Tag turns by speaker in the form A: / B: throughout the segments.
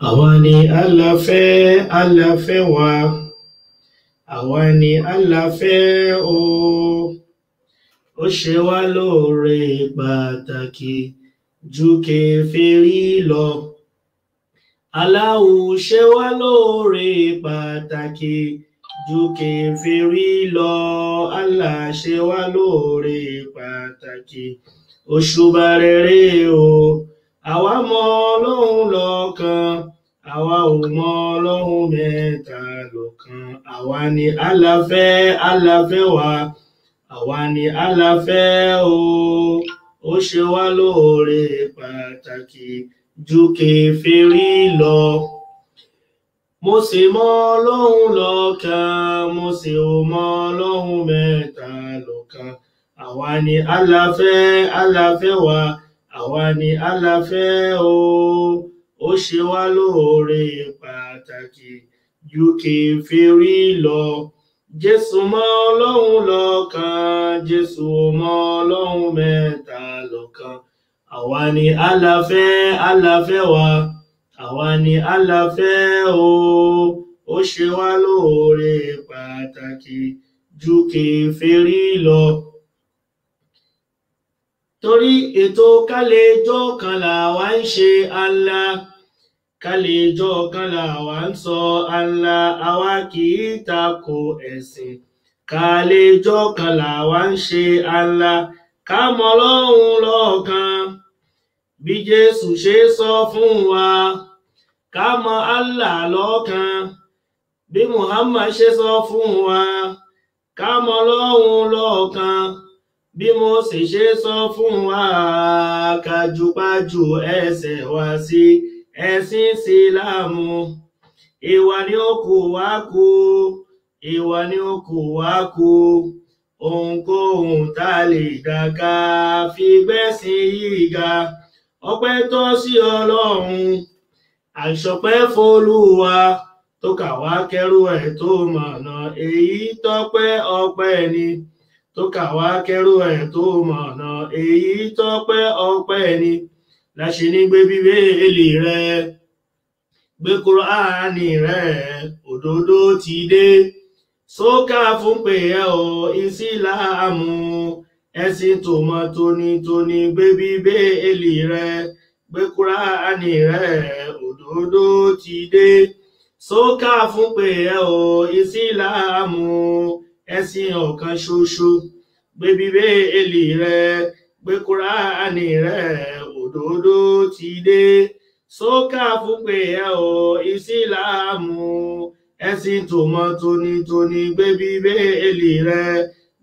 A: Àwa ni Allah fẹ́ wa, àwa ni Allah fẹ́ o. Ó ṣe wá lóore pàtàkì ju kèfèrí lọ. Allahu ṣe wá lóore pàtàkì ju kèfèrí lọ. Allah ṣe wá lóore pàtàkì. Òṣùbà rere o. Àwa mọ Ọlọ́hun lọ́kan, àwa ò mọ Ọlọ́hun mẹ́ta lọ́kan. Àwa ni Allah fẹ́ wa, àwa ni Allah fẹ́ o. Ó ṣe wá lóore pàtàkì ju kèfèrí lọ. Mo sì mọ Ọlọ́hun lọ́kan, mo sì ò mọ Ọlọ́hun mẹ́ta lọ́kan. Àwa ni Allah fẹ́ wa, àwa ni Allah fẹ́ o. Ó ṣe wá lóore pàtàkì ju kèfèrí lọ. Jésù mọ Ọlọ́hun lọ́kan, Jésù ò mọ Ọlọ́hun mẹ́ta lọ́kan. Àwa ni Allah fẹ́ wa, àwa ni Allah fẹ́ o. Ó ṣe wá lóore pàtàkì ju kèfèrí lọ. Torí ètò kálejò kan làwa ń ṣe Allah, kálejò kan làwa ń sọ Allah. Àwa kì í tako ẹ̀sìn, kálejò kan làwa ń ṣe Allah. Ká mọ Ọlọ́hun lọ́kan bí Jésù ṣe sọ fún wa, ká mọ Allah lọ́kan bí Muhammad ṣe sọ fún wa. Ká mọ Ọlọ́hun lọ́kan bí Mósè ṣe sọ fún wa. Ká jùpájù ẹsẹ̀ wa sí ẹ̀sìn Ìsìlámù. Ìwà ni ó kù wá kù, ìwà ni ó kù wá kù. Ohunkóhun tá lè dá ká fi gbẹ́sìn yìí ga. Ọpẹ́ tọ́ sí Ọlọ́run, àìṣọpẹ́ f'Olúwa tó kà wá kẹ́rù ẹ̀ tó mọ̀nà. Èyí tọ́pẹ́ ọpẹ́ ni, tó kà wá kẹ́rù ẹ̀ tó mọ̀nà. Èyí tọ́pẹ́ ọpẹ́ ni. La ṣe ní gbé Bíbélì rẹ, gbé Kùránì rẹ, òdodo ti dé. Sókà fún pé ẹ o Ìsìlámù, ẹ̀sìn tó mọ́ tónítóní. Gbé Bíbélì rẹ, gbé Kùránì rẹ, òdodo ti dé. Sókà fún pé ẹ o Ìsìlámù, ẹ̀sìn ọ̀kan ṣoṣo. Gbé Bíbélì rẹ, gbé Kùránì rẹ, òdodo ti dé. Sókà fún pé ẹ o Ìsìlámù, ẹ̀sìn tó mọ́ tónítóní. Gbé Bíbélì rẹ,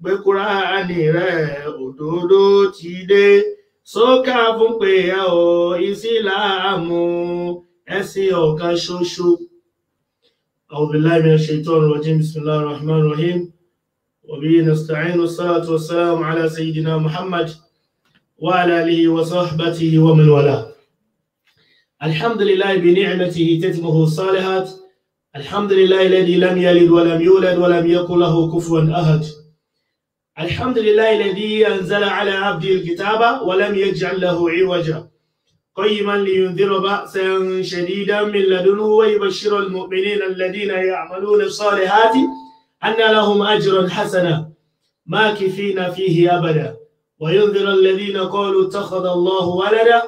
A: gbé Kùránì rẹ, òdodo ti dé. Sókà fún pé ẹ o Ìsìlámù, ẹ̀sìn ọ̀kan ṣoṣo. أعوذ بالله من الشيطان الرجيم. بسم الله الرحمن الرحيم. وبه نستعين. والصلاة والسلام على سيدنا محمد وعلى آله وصحبه ومن والاه. الحمد لله بنعمته تتمه الصالحات. الحمد لله الذي لم يلد ولم يولد ولم يكن له كفوا أحد. الحمد لله الذي أنزل على عبده الكتاب ولم يجعل له عوجا قيما لينذر بأسا شديدا من لدنه ويبشر المؤمنين الذين يعملون الصالحات أن لهم أجرا حسنا ماكثين فيه أبدا وينذر الذين قالوا اتخذ الله ولدا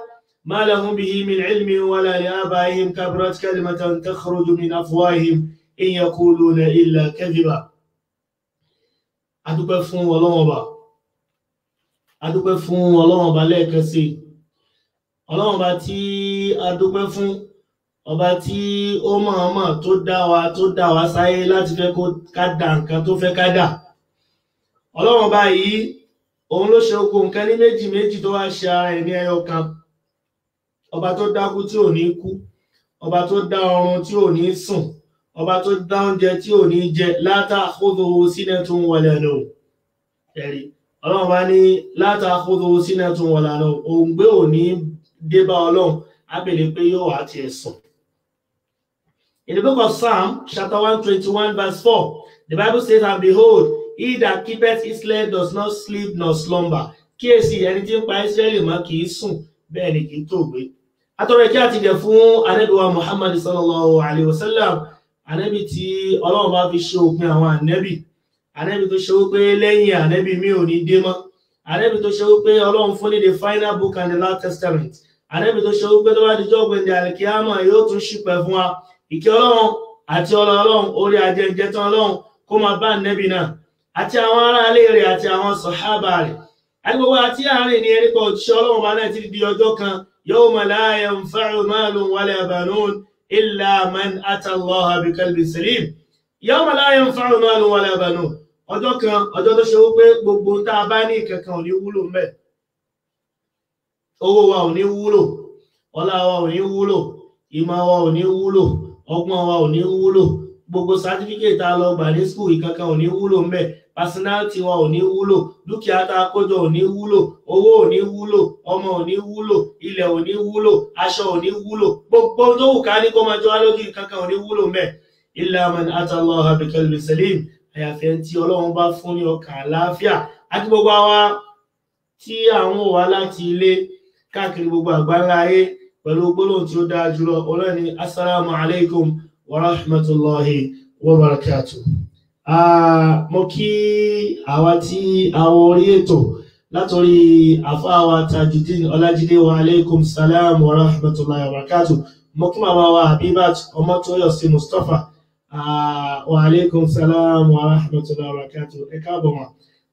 A: ما لهم به من علم ولا لآبائهم كبرت كلمة تخرج من أفواههم إن يقولون إلا كذبا. adúpẹ́ fún Ọlọ́run Ọba lẹ́ẹ̀kan sí. Ọlọ́run Ọba tí adúpẹ́ fún, ọba tí ó mọ̀ọ́mọ̀ tó dá wa sáyé láti fẹ́ ká dá nǹkan tó fẹ́ ká dá. Ọlọ́run Ọba yìí òun ló ṣe gbogbo nǹkan ní méjì méjì tó wá ṣe ara ẹ̀ ní ẹyọ kan. Ọba tó dákú tí ò ní kú, ọba tó dá ọrùn tí ò ní sùn, ọba tó dá oúnjẹ tí ò ní jẹ. La ta'khudhuhu sinatun wala nawm. Ẹ̀rí Ọlọ́run Ọba ní la ta'khudhuhu sinatun wala nawm. Òǹgbẹ ò ní dé bá Ọlọ́run á bèèrè pé yóò wá tiẹ̀ sùn. In the book of Psalm chapter 121 verse 4, the Bible says, and behold, he that keepeth Israel does not sleep nor slumber. Kíyèsí, ẹni tí ń pa Ísírẹ́lì mọ́ kì í sùn bẹ́ẹ̀ ni kì í tòògbé. atọ́rọ̀ kí a ti gẹ̀ fún Ànábì wa Muhammad sallallahu alaihi wasallam, Ànábì tí Ọlọ́run bá fi ṣe òpin àwọn Ànábì tó ṣe wípé lẹ́yìn Ànábì mi ò ní dé mọ́, Ànábì tó ṣe wípé Ọlọ́run fún ní the final book and the last testament, Ànábì tó ṣe wípé tó bá di jọ́ gbẹ̀ndẹ̀ àlìkíyámà yóò tún ṣìpẹ̀ fún wa. Ìkẹ́ Ọlọ́run àti Ọlọ́run orí ajẹ́jẹ́ tán Ọlọ́run kó máa bá Ànábì náà àti àwọn ará ilé rẹ̀ àti àwọn sàhábà rẹ̀ àti gbogbo àti àárín ní ẹ̀rí kan òjíṣẹ́ Ọlọ́run bá náà ti di ọjọ́ kan yawma la yanfa'u malun wala banun illa man ata Allaha bi qalbin salim. Yawma la yanfa'u malun wala banun, ọjọ́ kan, ọjọ́ tó ṣe wípé gbogbo tá a bá ní kankan ò ní wúlò ńbẹ̀. Owó wa ò ní wúlò, ọlá wa ò ní wúlò, ìmọ̀ wa ò ní wúlò, ọgbọ́n wa ò ní wúlò, gbogbo certificate tá lọ gbà ní school ìkankan ò ní wúlò ńbẹ̀, personality wa ò ní wúlò, dúkìá tá kójọ ò ní wúlò, owó ò ní wúlò, ọmọ ò ní wúlò, ilẹ̀ ò ní wúlò, aṣọ ò ní wúlò, gbogbo tó wù ká ní kó máa jọ wá lójú ìkankan ò ní wúlò ńbẹ̀. Illa man ata Allaha bi qalbin salim, àyàfẹ́ tí Ọlọ́run bá fún ní ọkàn àlàáfíà. Àti gbogbo àwa tí àwọn wà láti ilé káàkiri gbogbo àgbáńlá ayé pẹ̀lú gbólóhùn tí ó dáa jùlọ, Ọlọ́run ní assalamu alaikum wa rahmatullahi wa barakatuh. Mo kí àwa tí àwọn orí ètò látorí àfáàwà Tajudeen Ọlájídé wa alaikum salam wa rahmatullahi wa barakatuh. Mo kí màmá wa Habibat Ọmọ́tóyọ̀sí Mustapha wa alaikum salam wa rahmatullahi wa barakatuh. Ẹ káàbọ̀ wọn.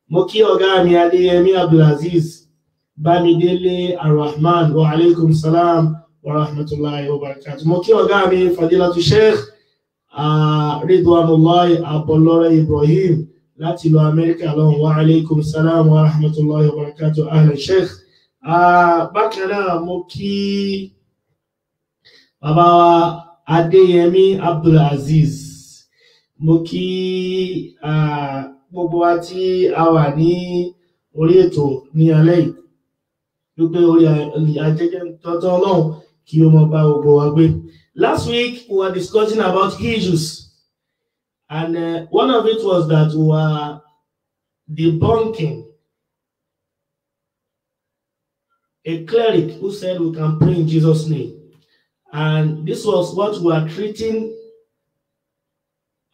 A: Mo kí ọ̀gá mi Adéyẹmí Abdulaziz Bámidélé Arrahman wa alaikum salam wa rahmatullahi wa barakatuh. Mo kí ọ̀gá mi Fadilatu Sheikh Ridwanullahi Abọlọ́rẹ́ Ibrahim láti ìlú Amẹ́ríkà lọ́hùn wa alaikum salam wa rahmatullahi wa barakatuh. Ahlan Sheikh. Bákan náà mo kí bàbá wa Adéyẹmí Abdulaziz, mo kí gbogbo wa tí a wà ní orí ètò ní alẹ́ yìí wípé orí ajẹ́jẹ́ tọ́tọ́ Ọlọ́run kí ó mọ bá gbogbo wa gbé. Last week we were discussing about issues, and one of it was that we were debunking a cleric who said we can pray in Jesus' name. And this was what we are treating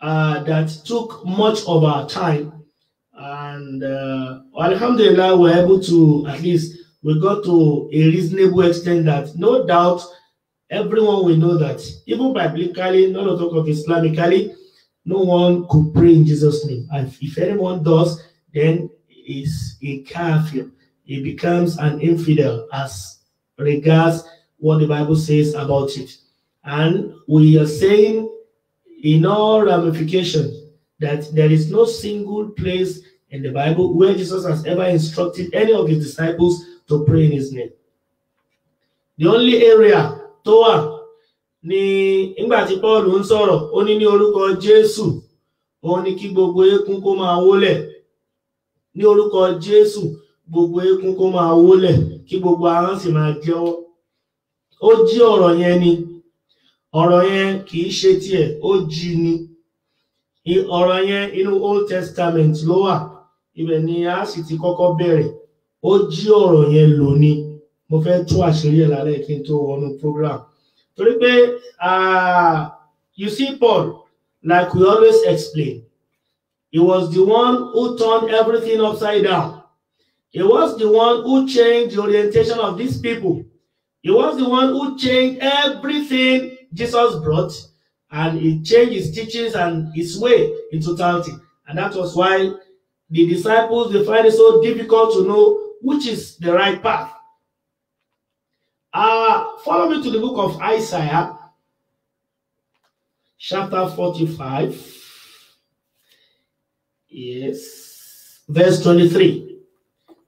A: that took much of our time. And alhamdulillah, we're able to, at least, we got to a reasonable extent that no doubt everyone will know that even biblically, not to talk of Islamically, no one could pray in Jesus' name. And if anyone does, then is a kafir. He becomes an infidel as regards what the Bible says about it. And we are saying in all ramifications that there is no single place in the Bible where Jesus has ever instructed any of his disciples to pray in his name. The only area tó wà ní ìgbà tí Paul ń sọ̀rọ̀, ó ní orúkọ Jésù, ó ní kí gbogbo eékún kó máa wólẹ̀. Ní orúkọ Jésù, gbogbo eékún kó máa wólẹ̀, kí gbogbo ahọ́n sì máa jẹ́wọ́. Ó jí ọ̀rọ̀ yẹn ni. Ọ̀rọ̀ yẹn kì í ṣe tiẹ̀, ó jí ni. Ọ̀rọ̀ yẹn inú Old Testament ló wà. Ibẹ̀ ni a sì ti kọ́kọ́ bẹ̀rẹ̀. Ó jí ọ̀rọ̀ yẹn lò ni. Mo fẹ́ tú àṣírí ẹ̀ lálẹ́ kí n tó wọnú program. Torí pé you see Paul, like we always explain, he was the one who turned everything upside down. He was the one who changed the orientation of these people. He was the one who changed everything Jesus brought, and he changed his teachings and his way in totality. And that was why the disciples, they find it so difficult to know which is the right path. Follow me to the book of Isaiah, chapter 45. Yes, verse 23.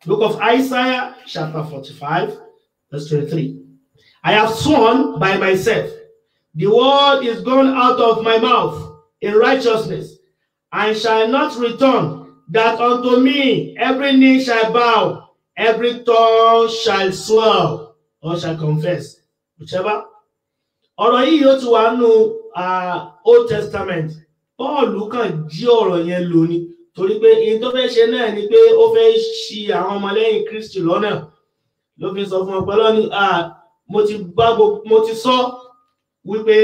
A: Book of Isaiah, chapter 45, verse 23. I have sworn by myself, the word is gone out of my mouth in righteousness, and shall not return, that unto me every knee shall bow, every tongue shall swear, or shall confess. Whichever. Ọ̀rọ̀ yìí yóò ti wà nínú Old Testament. Paul kàn jí ọ̀rọ̀ yẹn lò ní, torí pé in tó fẹ́ ṣe náà ni pé ó fẹ́ ṣì àwọn ọmọlẹ́yìn Kristi lọ́nà. Ló fi sọ fún ọpọlọ ní mo ti sọ wípé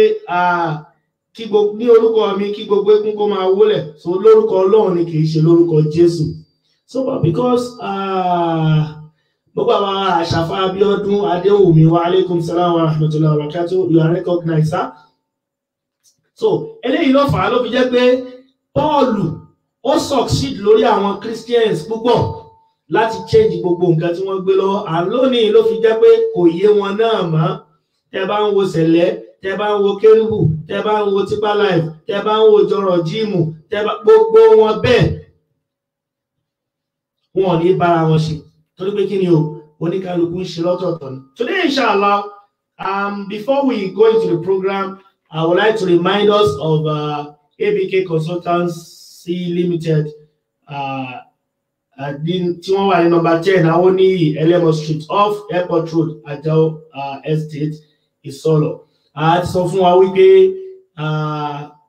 A: kí gbogbo ní orúkọ mi kí gbogbo eégún kó máa wólẹ̀, so lórúkọ Ọlọ́run ni kì í ṣe lórúkọ Jésù. So but because gbogbo àwọn Àṣàfà Abíọ́dún Adéwùmí wa alaikum salam wa rahmatullahi wa barakatuh, you are recognized, sir. So eléyìí ló fà á ló fi jẹ́ pé Paul ó succeed lórí àwọn Christians púpọ̀ láti change gbogbo nǹkan tí wọ́n gbé lọ, àlónìí ló fi jẹ́ pé kò yé wọn náà mọ́. Tẹ́ bá ń wo Sẹ̀lẹ́, tẹ́ bá ń wo Kérúbù, tẹ́ bá ń wo Tipa Life, tẹ́ bá ń wo Jọrọ Jíìmù, tẹ́ bá gbogbo wọn bẹ́ẹ̀ wọn ò ní bára wọn ṣe torí pé kí ni o oníkálukú ń ṣe lọ́tọ̀ọ̀tọ̀ ni. Today inshallah, before we go into the program, I would like to remind us of ABK Consultancy Limited, tí wọ́n wà ní number 10 Awoniyi Elemo Street off Airport Road, Ajao Estate, Isolo. Ti sọ fún wa wípé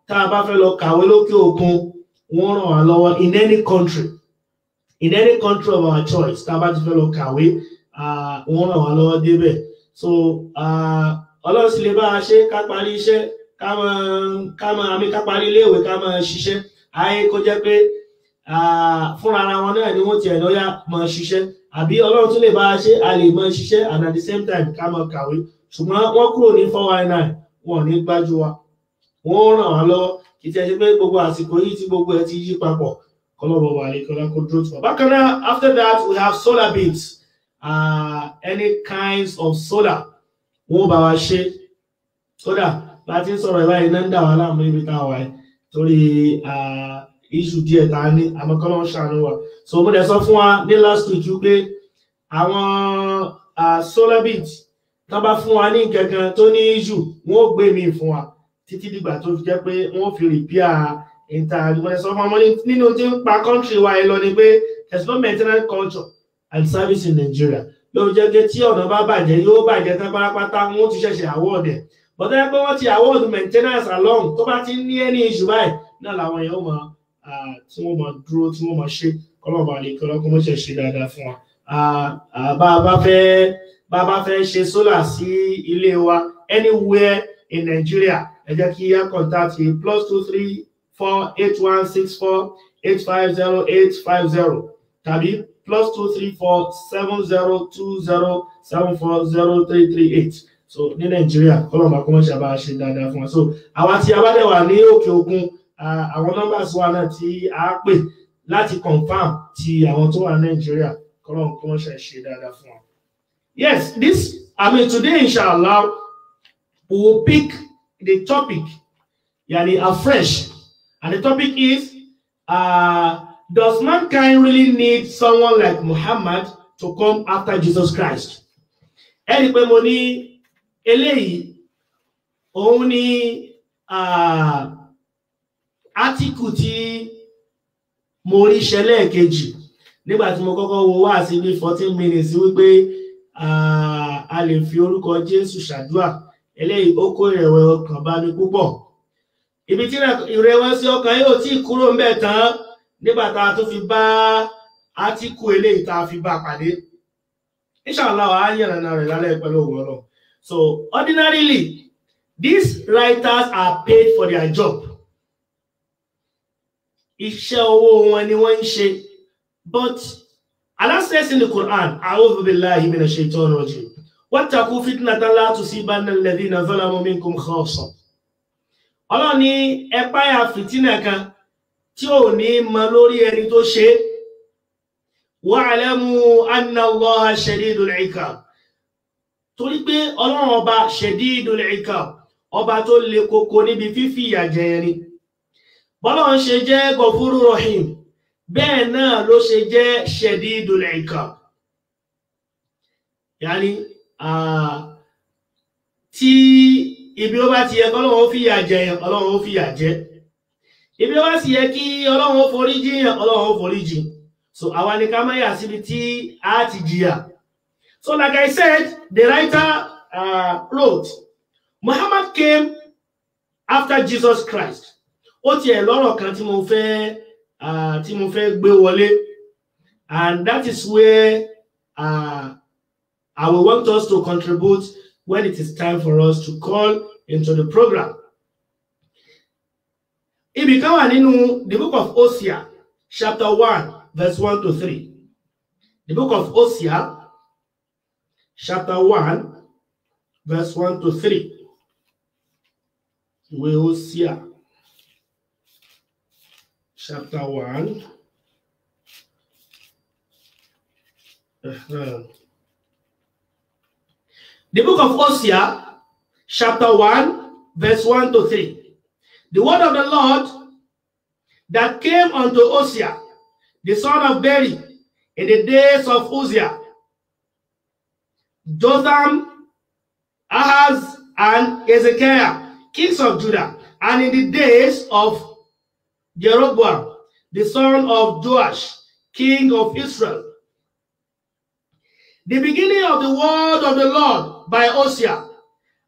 A: tá a bá fẹ́ lọ kàwé lókè òkun, wọ́n ràn wá lọ́wọ́ in any country of our choice. Tá a bá ti fẹ́ lọ kàwé, wọ́n ràn wá lọ́wọ́ débẹ̀. So Ọlọ́run sì lè bá a ṣe ká parí iṣẹ́, ká parí iléèwé, ká máa ṣiṣẹ́. Ayé kó jẹ́ pé fúnra ara wọn náà ni wọ́n ti ẹ̀lọ́yà máa ṣiṣẹ́, àbí Ọlọ́run tún lè bá a ṣe a lè máa ṣiṣẹ́ and at the same time ká máa kàwé. Ṣùgbọ́n wọ́n kúrò ní 419, wọn ò ní gbájú wa, wọ́n ràn wá lọ́wọ́. Kì í ti ẹ ṣe pé gbogbo àsìkò yìí tí gbogbo ẹ ti yí papọ̀, kọ́lọ́bọ̀ wà lè kọ́lá kó dúró tó. Bákan náà, after that we have solar beams, any kinds of solar wọ́n bá wa ṣe. Kódà láti ń sọ̀rọ̀ ìbáyìí náà ń dà wá láàmú ibi tá a wà yìí torí issue díẹ̀ tá a ní, àmọ́ kọ́lọ́ ń ṣàánú wa. So mo dẹ̀ sọ fún wa ní last week wípé àwọn solar beams tó bá fún wa ní nǹkan tó ní issue, wọ́n ó gbé mi fún wa títí dìgbà tó fi jẹ́ pé wọ́n fi repair ìta. Mo dẹ̀ sọ fún wa nínú tí ń pa country wa lọ ni pé there's no maintenance culture and service in Nigeria. Ló jẹ́ pé tí ọ̀nà bá bàjẹ́ yóò bàjẹ́ tán pátápátá, wọ́n ti ṣẹ̀ṣẹ̀ award ẹ̀. But then pé wọ́n ti award maintenance along tó bá ti ní any issue báyìí náà làwọn èèyàn mọ̀ tí wọ́n mọ̀ dúró tí wọ́n mọ̀ ṣe kọ́lọ́ọ̀bà lè kọ́lọ́kọ́ mọ́ ṣe dáadáa fún wa. Bá a bá fẹ́ ṣe solar sí ilé wa anywhere in Nigeria, ẹ jẹ́ kí a contact +234 8164 850850 tàbí +234 7020 740338. So ní Nigeria kọ́lọ́ọ̀bà kọ́ mọ́ ṣe bá a ṣe dáadáa fún wa. So àwa tí a bá dẹ̀ wà ní òkè òkun, àwọn numbers wa náà tí a pè láti confirm ti àwọn tó wà Nigeria, kọ́lọ́ọ̀bà kọ́ mọ́ ṣe dáadáa fún wa. Yes, today inshallah we will pick the topic afresh, and the topic is does mankind really need someone like Muhammad to come after Jesus Christ? Ẹni pé mo ní eléyìí òun ní article tí mo rí ṣẹlẹ̀ kejì nígbà tí mo kọ́kọ́ wo wá sí bí 14 minutes wípé a lè fi orúkọ Jésù ṣàdúà. Eléyìí ó kó ìrẹ̀wẹ̀sì ọkàn bá mi púpọ̀. Ibi tí ìrẹ̀wẹ̀sì ọkàn yóò tí kúrò ńbẹ̀ tán nígbà tá a tún fi bá átíkù eléyìí tá a fi bá pàdé. Inshallah wa yànnà rẹ̀ lálẹ́ pẹ̀lú ògo Ọlọ́run. So ordinarily these writers are paid for their job. Iṣẹ́ owó wọn ni wọ́n ń ṣe. But Allah says in the Quran, A'udhu billahi minash shaitanir rajim. Wattaqu fitnatan la tusibanna alladhina zalamu minkum khassa. Ọlọ́run ní ẹ páyà fìtínà kan tí ò ní mọ lórí ẹni tó ṣe. Wa'lamu anna Allaha shadidul iqab. Torí pé Ọlọ́run ọba shadidul iqab, ọba tó le koko níbi fífi ìyà jẹ ni. Bọ́lọ́run ṣe jẹ́ Ghafurur Rahim, bẹ́ẹ̀ náà ló ṣe jẹ́ shadidul iqab. Tí ibi ó bá ti yẹ kí Ọlọ́run ó fìyà jẹ yẹn, Ọlọ́run ó fìyà jẹ. Ibi ó bá sì yẹ kí Ọlọ́run ó foríjì yẹn, Ọlọ́run ó foríjì. So àwa ni ká má yà síbi tí a ti jìyà. So like I said, the writer wrote, Muhammad came after Jesus Christ. Ó tiẹ̀ lọ́rọ̀ kan tí mo fẹ́ gbé wọlé, and that is where I will want us to contribute when it is time for us to call into the program. Ibi kan wà nínú the book of Hosea, chapter 1, verse 1 to 3. The book of Hosea, chapter 1, verse 1 to 3. We Hosea, chapter 1. The book of Hosea, chapter 1, verse 1 to 3. The word of the Lord that came unto Hosea, the son of Beri, in the days of Uzziah, Jotham, Ahaz, and Hezekiah, kings of Judah, and in the days of Jeroboam, the son of Joash, king of Israel. The beginning of the word of the Lord by Hosea.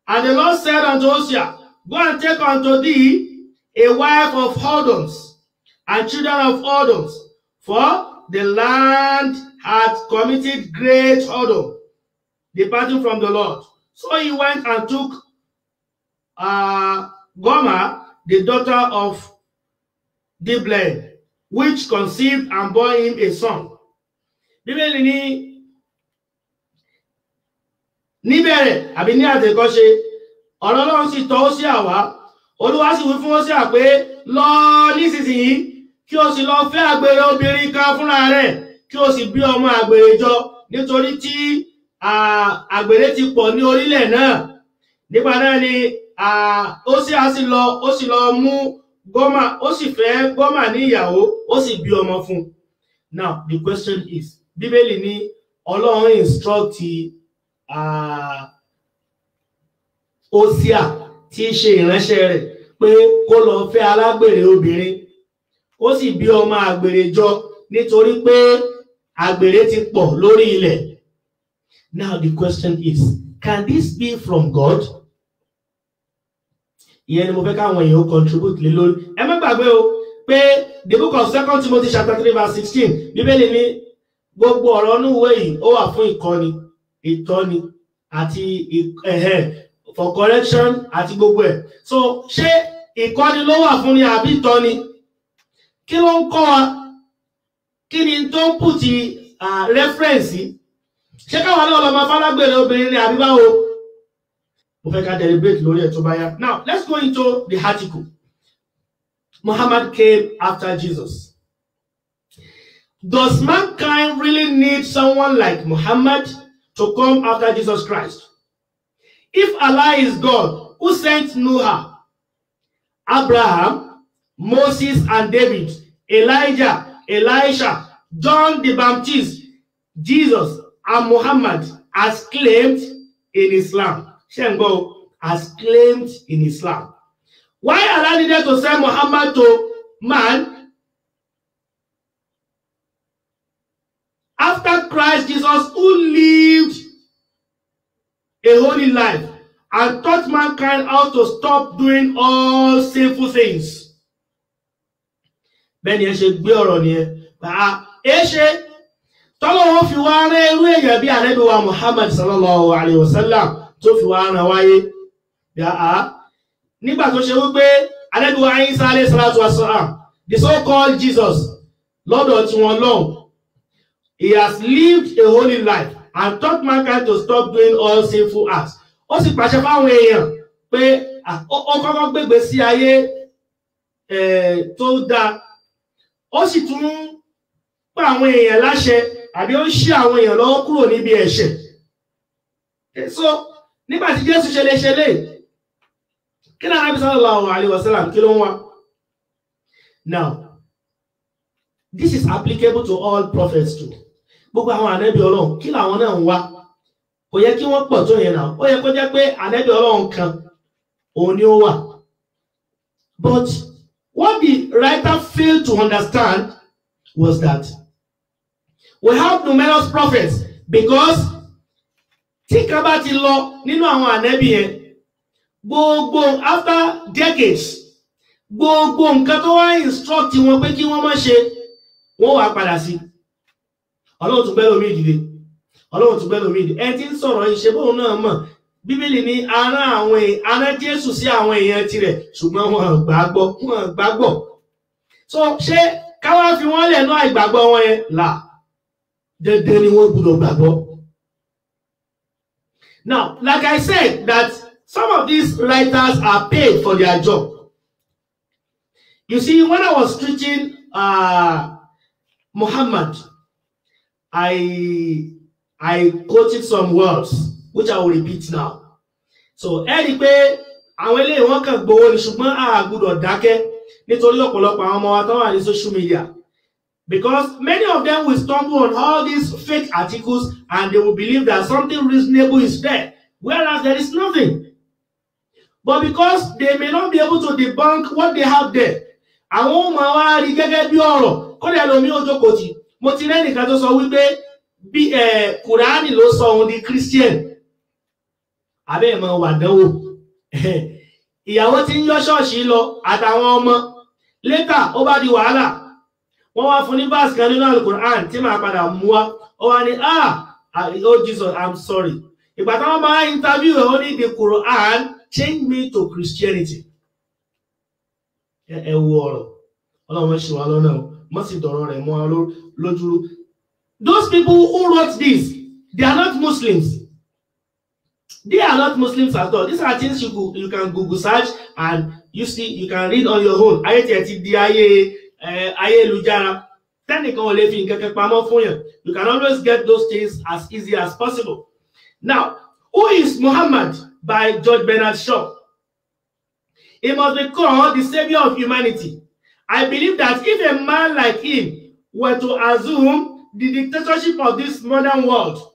A: And the Lord said unto Hosea, Go and take unto thee a wife of whoredoms and children of whoredoms, for the land hath committed great whoredom, departing from the Lord. So he went and took Gomer, the daughter of Diblaim, which conceived and bore him a son. Bíbélì ní níbẹ̀rẹ̀ àbí ní àtẹ̀kọ́ṣe ọ̀rọ̀ Ọlọ́run sì tọ̀ Hósíà wá. Olúwa sì wí fún Hósíà pé lọ nísinsìnyí kí o sì lọ fẹ́ àgbèrè obìnrin kan fúnra rẹ̀ kí o sì bí ọmọ àgbèrè jọ, nítorí tí àgbèrè ti pọ̀ ní orílẹ̀ náà. Nígbà náà ni Hósíà sì lọ mú Gomer, ó sì fẹ́ Gomer ní ìyàwó, ó sì bí ọmọ fún. Now the question is, Bíbélì ní Ọlọ́run instruct Hosea tí í ṣe ìránṣẹ́ rẹ̀ pé kó lọ fẹ́ alágbèrè obìnrin, ó sì bí ọmọ àgbèrè jọ nítorí pé àgbèrè ti pọ̀ lórí ilẹ̀. Now the question is, can this be from God? Ìyẹn ni mo fẹ́ káwọn èèyàn contribute lé lórí. Ẹ má gbàgbé o pé the book of 2 Timothy chapter 3 verse 16, Bíbélì ní gbogbo ọ̀rọ̀ inú ìwé yìí ó wà fún ìkọ́ni, ìtọ́ni àti for correction àti gbogbo ẹ̀. So ṣé ìkọ́ni ló wà fún ni àbí ìtọ́ni? Kí ló ń kọ́ wa? Kí ni tó ń put reference? Ṣé káwọn náà lọ máa fálágbèrè obìnrin ni àbí báwo? Mo fẹ́ ká deliberate lórí ẹ̀ tó bá yá. Now let's go into the article. Muhammad came after Jesus. Does mankind really need someone like Muhammad to come after Jesus Christ? If Allah is God, who sent Noah, Abraham, Moses and David, Elijah, Elisha, John the Baptist, Jesus and Muhammad as claimed in Islam, Shengo as claimed in Islam, why Allah needed to send Muhammad to man after Christ Jesus, who lived a holy life and taught mankind how to stop doing all sinful things? Bẹ́ẹ̀ni ẹ ṣe gbé ọ̀rọ̀ nìyẹn. Ẹ ṣe tọ́lọ́wọ́ fi wá rán irú èèyàn bí Ànábì wa Muhammad sallallahu alayhi wa sallam tó fi wá rán wáyé. Nígbà tó ṣe wípé Ànábì wa Isa alayhi salatu wa salam, the so-called Jesus, lọ́dọ̀ tí wọ́n lọ́hùn, he has lived a holy life and taught mankind to stop doing all sinful acts. Ó sì pàṣẹ fáwọn èèyàn pé ó kọ́kọ́ gbégbé sí ayé tó dáa. Ó sì tún pa àwọn èèyàn láṣẹ àbí ó ṣí àwọn èèyàn lọ́wọ́ kúrò níbi ẹ̀ṣẹ̀. So nígbà tí Jésù ṣe lè kí ni Ànábì sallallahu alaihi wasallam kí ló ń wá? Now this is applicable to all prophets too. Gbogbo àwọn ànábì Ọlọ́run kí làwọn náà ń wá? Kò yẹ kí wọ́n pọ̀ tó yẹn náà. Ó yẹ kó jẹ́ pé ànábì Ọlọ́run kan òun ni ó wà. But what the writer failed to understand was that we have numerous prophets, because tí kan bá ti lọ nínú àwọn ànábì yẹn, gbogbo after decades, gbogbo nǹkan tó wá instruct wọn pé kí wọ́n má ṣe, wọ́n wá padà sí. Ọlọ́run tún gbé lómi ìdílé, Ọlọ́run tún gbé lómi ìdílé. Ẹ ti ń sọ̀rọ̀ ìṣe bóun náà mọ̀ Bíbélì ní arán Jésù sí àwọn èèyàn tirẹ̀ ṣùgbọ́n wọn gbàgbọ́. So ṣé káwá fi wọ́n lẹ̀ nú àìgbàgbọ́ wọn yẹn là dandan ni wọ́n gbọ́dọ̀ gbàgbọ́. Now, like I said, that some of these writers are paid for their job. You see, when I was preaching Muhammad, I quoted some words which I will repeat now. So, ẹ rí pé àwọn eléyìí wọ́n kàn gbowó ni ṣùgbọ́n a gbọ́dọ̀ dákẹ́ nítorí ọ̀pọ̀lọpọ̀ àwọn ọmọ wa tó wà ní social media. Because many of them will stumble on all these fake articles and they will believe that something reasonable is there, whereas there is nothing. But because they may not be able to debunk what they have there, àwọn ọmọ wa rí gẹ́gẹ́ bí ọ̀rọ̀ kó lè lómi ojú kò tí. Mo ti rẹ́nìkan tó sọ wípé bí Kùránì ló sọ òun di Christian. Abẹ́ ìmọ̀ wà dánwò. Ìyàwó tí ń yọ ṣọ́ọ̀ṣì lọ àtàwọn ọmọ. Later, ó bá di wàhálà. Wọ́n wá fún ní verse kan nínú Al-Quran tí màá padà mú wá. Ó wá ní, oh Jesus, I'm sorry. Ìgbà táwọn máa interview ẹ̀ ó ní the Quran changed me to Christianity. Ẹ wo ọ̀rọ̀. Ọlọ́run ṣe wá lọ́nà o. Má sì dọ̀rọ̀ rẹ̀ mọ́ lójúrú. Those people who wrote this, they are not Muslims. They are not Muslims at all. These are things you can Google search and you can read on your own. Ayé tiẹ̀ ti di ayélujára. Tẹ́nìkan ò lè fi nǹkan kan pamọ́ fún yàn. You can always get those things as easy as possible. Now, who is Muhammad? By George Bernard Shaw. He must be called the savior of humanity. I believe that if a man like him were to assume the dictatorship of this modern world,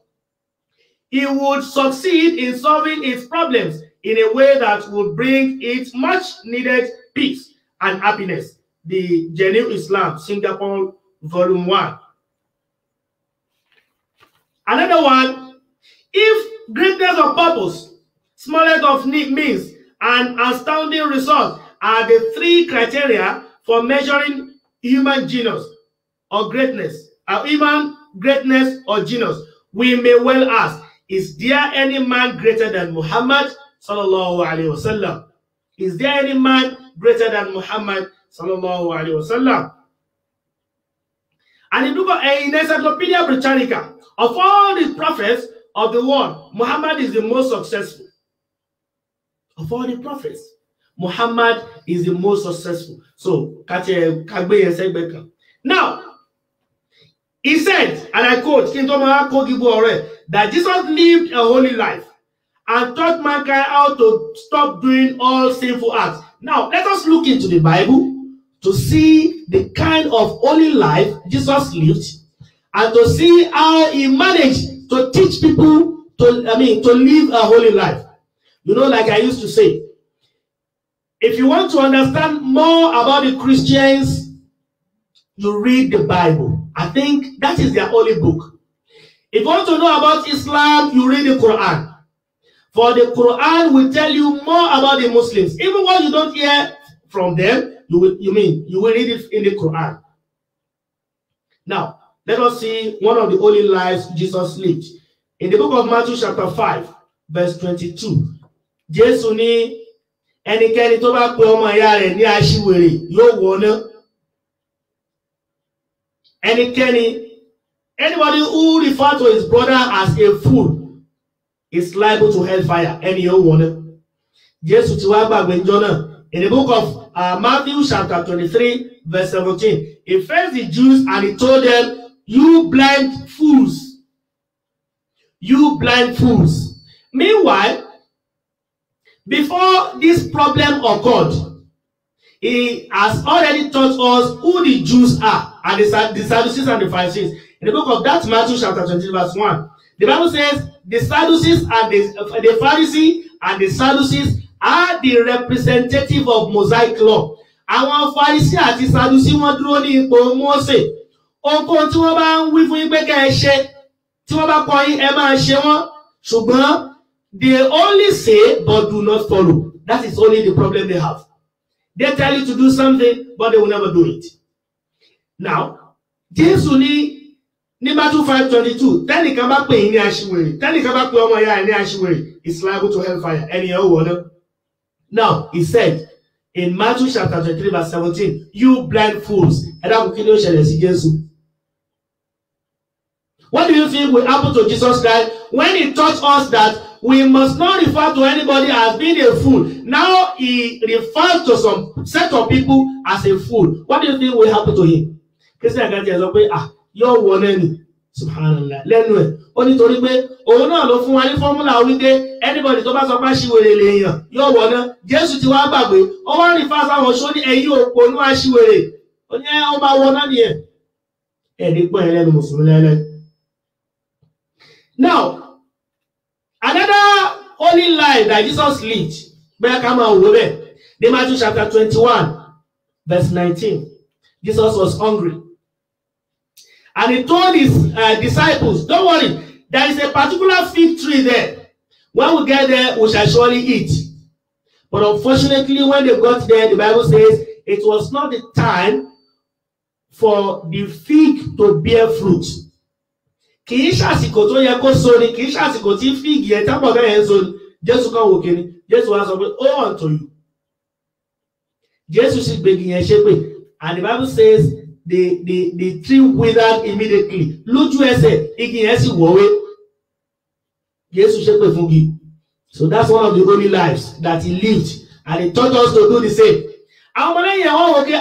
A: he would succeed in solving its problems in a way that would bring it much needed peace and happiness. The Genuine Islam, Singapore, Volume 1. Another one, if greatness of purpose, smallness of means, and astounding results are the three criteria for measuring human genius or greatness, human greatness or genius, we may well ask, is there any man greater than Muhammad sallallahu alaihi wasallam? Is there any man greater than Muhammad sallallahu alaihi wasallam? And in Encyclopedia Britannica, of all the prophets of the world, Muhammad is the most successful. Of all the prophets, Muhammad is the most successful. So, now, he said, and I quote, that Jesus lived a holy life and taught mankind how to stop doing all sinful acts. Now, let us look into the Bible to see the kind of holy life Jesus lived and to see how he managed to teach people to live a holy life. You know, like I used to say, if you want to understand more about the Christians, you read the Bible. I think that is their holy book. If you want to know about Islam, you read the Quran. For the Quran will tell you more about the Muslims. Even when you don't hear from them, you will read it in the Quran. Now, let us see one of the holy lives Jesus lived. In the book of Matthew chapter 5, verse 22. Jésù ní ẹnikẹ́ni tó bá pe ọmọ ìyá rẹ̀ ní aṣiwèrè yóò wọná. Anybody who refers to his brother as a fool is liable to hellfire. Ẹni yóò wọná. Jésù ti wá gbàgbé ńjọ́ náà. In the book of Matthew chapter 23, verse 17, he faced the Jews and he told them, "You blind fools. You blind fools." Meanwhile, before this problem occurred, he has already taught us who the Jews are, and the Sadducees and the Pharisees. In the book of that Matthew chapter 20, verse 1, the Bible says the Sadducees and the Pharisees and the Sadducees are the representative of Mosaic law. Àwọn Pharisee àti Sadducee wọ́n dúró ní ipò Mósè. Ohunkóhun tí wọ́n bá ń wí fún yín pé kẹ́ ẹ ṣe, tí wọ́n bá kọ́ yín ẹ máa ṣe wọ́n. Ṣùgbọ́n they only say but do not follow. That is only the problem they have. They tell you to do something, but they will never do it. Now, Jésù ní ní Matthew 5:22 tẹ́nìkan bá pè yín ní aṣiwèrè, tẹ́nìkan bá pè ọmọ ìyá ẹ̀ ní aṣiwèrè, is liable to hellfire. Ẹni ẹ̀ ó wọ̀ náà. Now he said in Matthew chapter 23 verse 17, you blind fools, ẹ dákun kí ni ó ṣẹlẹ̀ sí Jésù? What do you think will happen to Jesus Christ when he taught us that we must not refer to anybody as being a fool? Now he refers to some set of people as a fool. What do you think will happen to him? Christian kan jẹ́ sọ pé yóò wọ lẹ́nu, subhanallah, lẹ́nu ẹ̀. Ó nítorí pé òun náà ló fún wa ní fọ́múlà wípé anybody tó bá sọ pé aṣiwèrè lèèyàn yóò wọ náà. Jésù ti wá gbàgbé, ó wá rí fásitì àwọn ṣó ní ẹ̀yìn òpònú aṣiwèrè. Ó ní ó máa wọ náà nìyẹn. Ẹ̀ẹ́dì pọ̀ ẹlẹ́nu mùsùlùmí lẹ́lẹ́. Now, another holy life that Jesus lived, in Matthew chapter 21, verse 19, Jesus was hungry. And he told his disciples, don't worry, there is a particular fig tree there. When we get there, we shall surely eat. But unfortunately, when they got there, the Bible says, it was not the time for the fig to bear fruit. Kì í ṣàsìkò tó yẹ kó so ni, kì í ṣàsìkò tí fíìgì ẹ̀ tábọ̀ bẹ́ẹ̀ ń so ni. Jésù kan wò kíni, Jésù wá sọ pé ó unto you. Jésù sì gbégi yẹn ṣépè, and the Bible says the tree withered immediately. Lójú ẹsẹ̀ igi yẹn sì wọ́wé. Jésù ṣépè fún igi. So that's one of the holy lives that he lived, and he taught us to do the same. Àwọn ọmọlẹ́yìn ẹ̀wọ̀n wò pé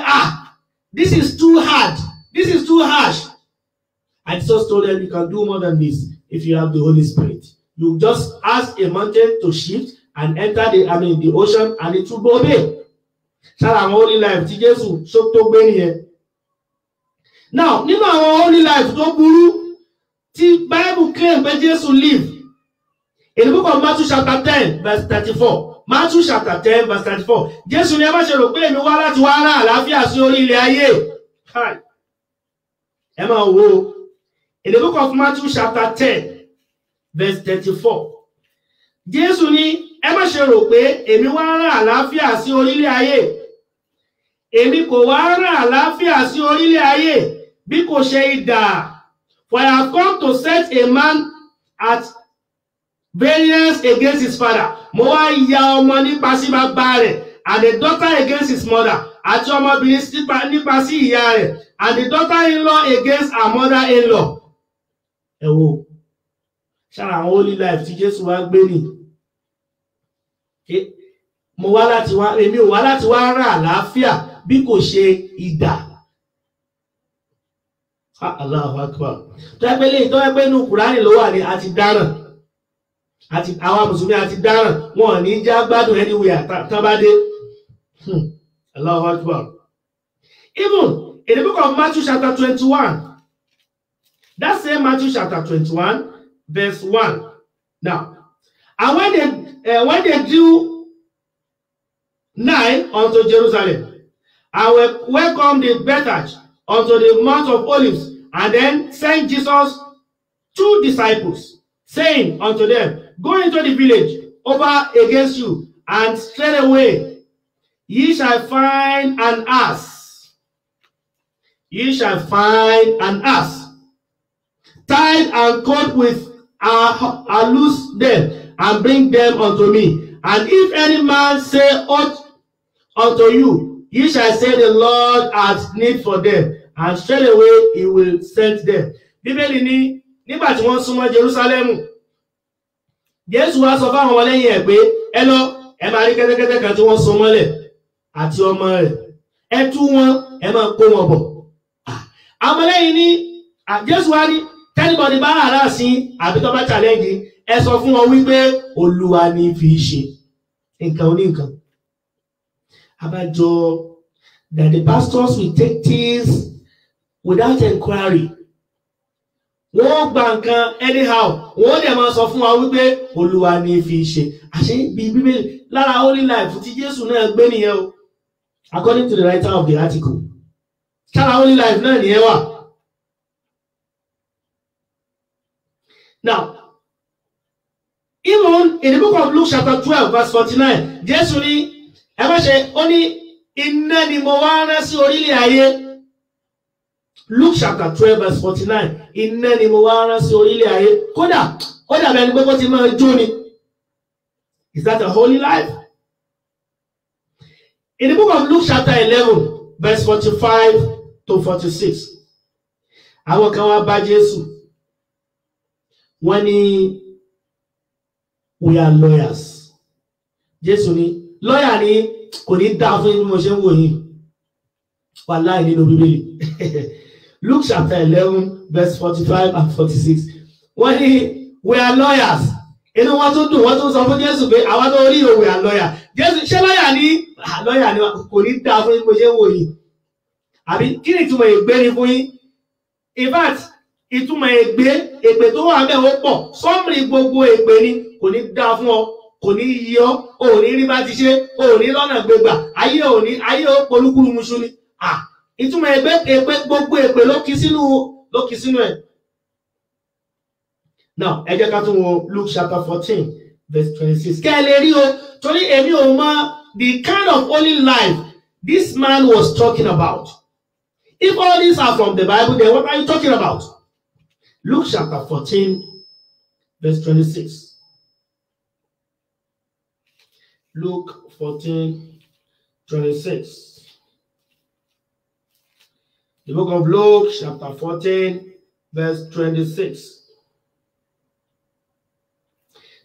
A: this is too hard, this is too harsh. And Jesus told them, you can do more than this if you have the Holy Spirit. You just ask a mountain to shift and enter the ocean, and it will obey. Shall our holy life tí Jésù ṣó tó gbé nìyẹn. Now, nínú àwọn holy life tó burú tí Bible claim pé Jésù live, in the book of Matthew chapter 10 verse 34. Matthew chapter 10 verse 34. Jésù ní ẹ má ṣe rò pé èmi wá láti wá rán àlàáfíà sí orí ilẹ̀ ayé. Ẹ máa wo. In the book of Matthew chapter 10 verse 34. Jésù ní ẹ má ṣe rò pé èmi wá rán àlàáfíà sí orílẹ̀ ayé. Èmi kò wá rán àlàáfíà sí orílẹ̀ ayé bí kò ṣe idà. For I have come to set a man at variance against his father. Mo wá ya ọmọ nípa sí bàbá rẹ̀, and a daughter against his mother. Àti ọmọbìnrin nípa sí ìyá rẹ̀, and the daughter-in-law against her mother-in-law. Ẹ wo, ṣára àwọn holy life tí Jésù wá gbé ní. Èmi ò wá láti wá rán àlàáfíà bí kò ṣe idà. Allahu Akbar. Tó ẹgbẹ́ lè tó ẹgbẹ́ inú Kùránì ló wà ní àti dáràn. Àwọn Mùsùlùmí àti dáràn, wọn ní já gbádùn anywhere tán bá dé. Allahu Akbar. Even in the book of Matthew chapter 21, that same Matthew chapter 21, verse 1. Now, and when they drew nigh unto Jerusalem, and welcomed the Bethphage unto the Mount of Olives, and then sent Jesus 2 disciples, saying unto them, go into the village over against you, and straightway ye shall find an ass. Ye shall find an ass tied and cut with loose them, and bring them unto me. And if any man say aught unto you, ye shall say the Lord hath need for them, and straightway he will send them. Bíbélì ní nígbà tí wọ́n súnmọ́ Jerúsálẹ́mù, Jésù wá sọ fáwọn ọmọlẹ́yìn ẹ̀ pé ẹ lọ, ẹ máa rí kẹ́tẹ́kẹ́tẹ́ kan tí wọ́n so mọ́lẹ̀ àti ọmọ rẹ̀, ẹ tú wọn, ẹ máa kó wọn bọ̀. Ọmọlẹ́yìn ní Jésù wá ní tẹ́nibọ̀dì bá àrá sí àbí tó bá challenge, ẹ sọ fún wọn wípé Olúwa ní fi ṣe nǹkan oní nǹkan. Abájọ that the pastors will take things without inquiry. Wọ́n gba nǹkan anyhow, wọ́n dẹ̀ máa sọ fún wa wípé Olúwa ní fi ṣe. Àṣé bí Bíbélì lára holy life tí Jésù náà gbé nìyẹn o. According to the writer of the article. Lára holy life náà nìyẹn wà. Now, even in the book of Luke chapter 12 verse 49, Jésù ní ẹ má ṣe, ó ní iná ni mo wá rán sí orílẹ̀ ayé. Luke chapter 12 verse 49. Iná ni mo wá rán sí orílẹ̀ ayé. Kódà bẹ́ẹ̀ ni pé kó ti máa jó ni. Is that a holy life? In the book of Luke chapter 11 verse 45 to 46. Àwọn kan wá bá Jésù. Wọ́n ní we are lawyers. Jésù ní lawyer ni kò ní dá fún yín bí mo ṣe ń wò yín. Wàláhì nínú Bíbélì. Luke chapter 11 verse 45 and 46. Wọ́n ní we are lawyers. Inú wọn tún dùn, wọ́n tún sọ fún Jésù pé àwọn tó rí o we are lawyer. Jésù ṣé lawyer ni kò ní dá fún yín bí mo ṣe ń wò yín. Àbí kí ni ìtumọ̀ ègbé ni fún yín? In fact, ìtumọ̀ ègbé tó wà bẹ́ẹ̀ ó pọ̀. Sọ́mùrì gbogbo ègbé ni kò ní dá fún ọ, kò ní yí ọ, ò ní rí bá ti ṣe, ò ní lọ́nà gbégbà, ayé ó polúkúrú muṣu ni. Ìtumọ̀ ègbé gbogbo ègbé ló kì sínú ẹ̀. Now, ẹ jẹ́ ká tún wo Luke chapter 14 verse 26. Kẹ́ ẹ lè rí o, torí èmi ò mọ the kind of holy life this man was talking about. If all these are from the Bible, then what are you talking about? Luke chapter 14 verse 26. Luke 14, 26. The book of Luke chapter 14 verse 26.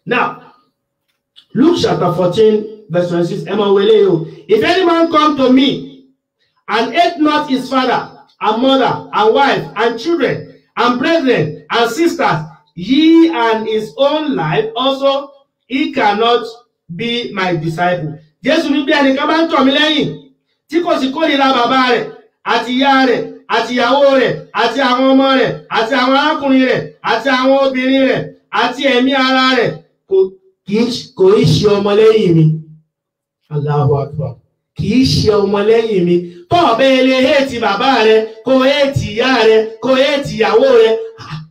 A: Now, Luke chapter 14 verse 26. If any man come to me and hate not his father and mother and wife and children and brethren and sisters, ye and his own life also, he cannot be my disciple. Jésù ní bí ẹnìkan bá ń tọ̀ mí lẹ́yìn tí kò sì kórìíra bàbá rẹ̀ àti ìyá rẹ̀ àti ìyàwó rẹ̀ àti àwọn ọmọ rẹ̀ àti àwọn arákùnrin rẹ̀ àti àwọn obìnrin rẹ̀ àti ẹ̀mí ara rẹ̀ kò í ṣe ọmọlẹ́yìn mi. Allahu Akbar. Kì í ṣe ọmọlẹ́yìn mi. Tó bẹ́ẹ̀ lè hate bàbá rẹ̀, kò hate ìyá rẹ̀, kò hate ìyàwó rẹ̀.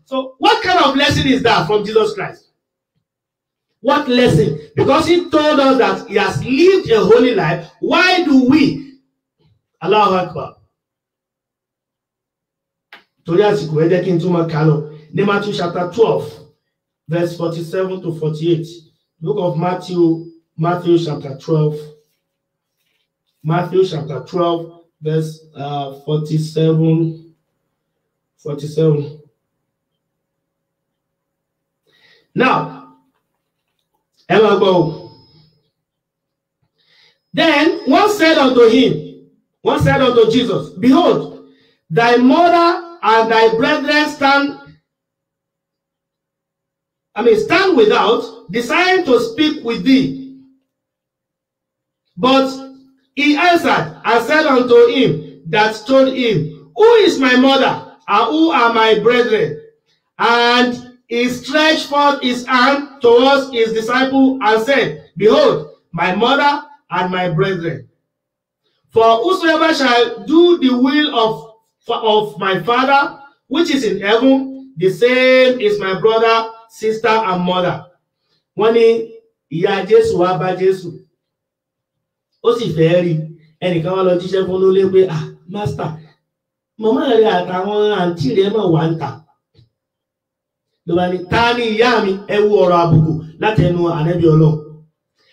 A: So what kind of lesson is that from Jesus Christ? What lesson? Because he told us that he has lived a holy life. Why do we? Allahu Akbar. Torí àsìkò ẹ jẹ́ kí n tún máa kà lọ ní Matthew chapter 12 verse 47 to 48. Book of Matthew chapter 12. Matthew chapter 12 verse 47. Now, Emma go. Then one said unto Jesus, behold, thy mother and thy brethren stand without, desiring to speak with thee. But he answered and said unto him that told him, who is my mother, and who are my brethren? And he stretched forth his hand towards his disciple and said, behold, my mother and my brethren. For whosoever shall do the will of my Father, which is in heaven, the same is my brother, sister, and mother. Wọ́n ní ìyá Jésù wá bá Jésù. Ó sì fẹ́ rí ẹnìkan wá lọ jíṣẹ́ fún lólé pé master, màmá rẹ̀ àtàwọn àǹtí rẹ̀ mọ̀ wá ń tà. Ló bá ní ta ni ìyá mi, ẹ wo ọ̀rọ̀ àbùkù láti ẹnu ànábì Ọlọ́run.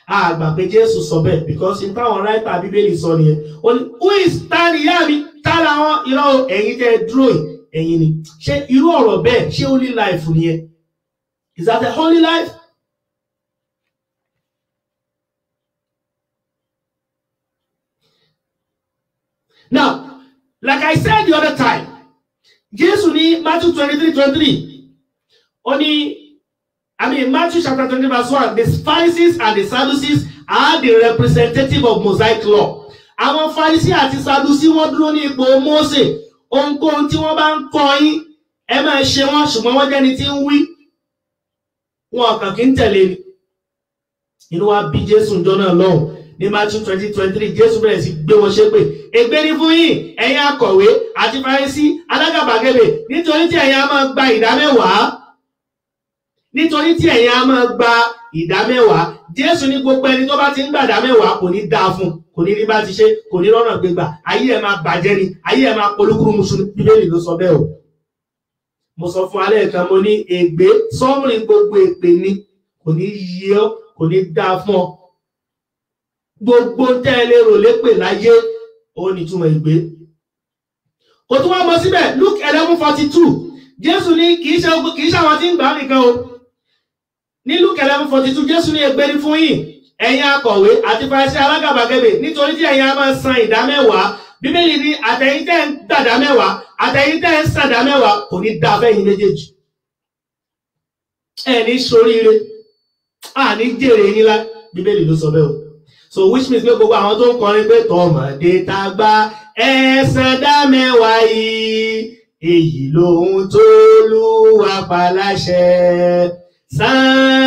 A: Àgbà pé Jésù sọ bẹ́ẹ̀ because in táwọn ráìtà Bíbélì sọ nìyẹn. Ó ní who is ta ni ìyá mi, ta làwọn irọ́ ẹ̀yin tẹ́ dúró ẹ̀yin ni. Ṣé irú ọ̀rọ̀ bẹ́ẹ̀ ṣé holy life nìyẹn? Is that a holy life? Now, like I said the other time, Jesus ní Matthew 23:23. Matthew chapter 20 verse 1, the Pharisees and the Sadducees are the representative of Mosaic law. Àwọn Pharisee àti Sadducee wọ́n dúró ní ipò Mósè. Ohunkóhun tí wọ́n bá ń kọ́ yín, ẹ máa ṣe wọ́n, ṣùgbọ́n wọ́n jẹ́ ni tí ń wí. Wọn kàn kí ń tẹ̀lé ni. Inú wa bí Jésù ńjọ́ náà lọ́hùn. Ní Matthew 20:23, Jésù bẹ̀rẹ̀ sí gbé wọn ṣépè. Ègbé ni fún yín, ẹ̀yin akọ̀wé àti Farisí alágàbàgebè, nítorí tí ẹ̀yin á máa gba ìdámẹ́wàá. Nítorí tí ẹ̀yin á máa gba ìdámẹ́wàá. Jésù ní gbogbo ẹni tó bá ti ń gbà ìdámẹ́wàá kò ní dáa fún, kò ní rí bá ti ṣe, kò ní rọ́nà gbégbà, ayé ẹ̀ máa bàjẹ́ ni, ayé ẹ̀ máa polúkúrú musu. Bíbélì ló sọ bẹ́ẹ̀ o. Mo sọ fún alẹ́ kan, mo ní ègbé sọ́mùrì gbogbo èpè ni, kò ní yí ọ́, kò ní dáa fún ọ. Gbogbo tẹ́lẹ̀ rò lépè láyé ó ní túmọ̀ ègbé. Kò tún wá mọ síbẹ̀, Luke 11:42, Jésù ní kìí ṣe àwọn tí ń gbà nìkan o. Ní Luke 11:42, Jésù ní ègbé ni fún yín, ẹ̀yin akọ̀wé àti Farisí alágàbàgebè, nítorí tí ẹ̀yin á máa san ìdámẹ́wàá. Bíbélì ní àtẹ̀yin tẹ́ ń gbàdámẹ́wàá, àtẹ̀yin tẹ́ ń sàdámẹ́wàá kò ní dáa fẹ́yìn méjèèjì. Ẹ ní ṣoríire, a ní jèrè yín lá. Bíbélì ló sọ bẹ́ẹ̀ o. So which means pé gbogbo àwọn tó ń kọrin pé tọmọdé tàgbà ẹ san ìdámẹ́wàá yìí, èyí lóhun tó Olúwa pa láṣẹ. San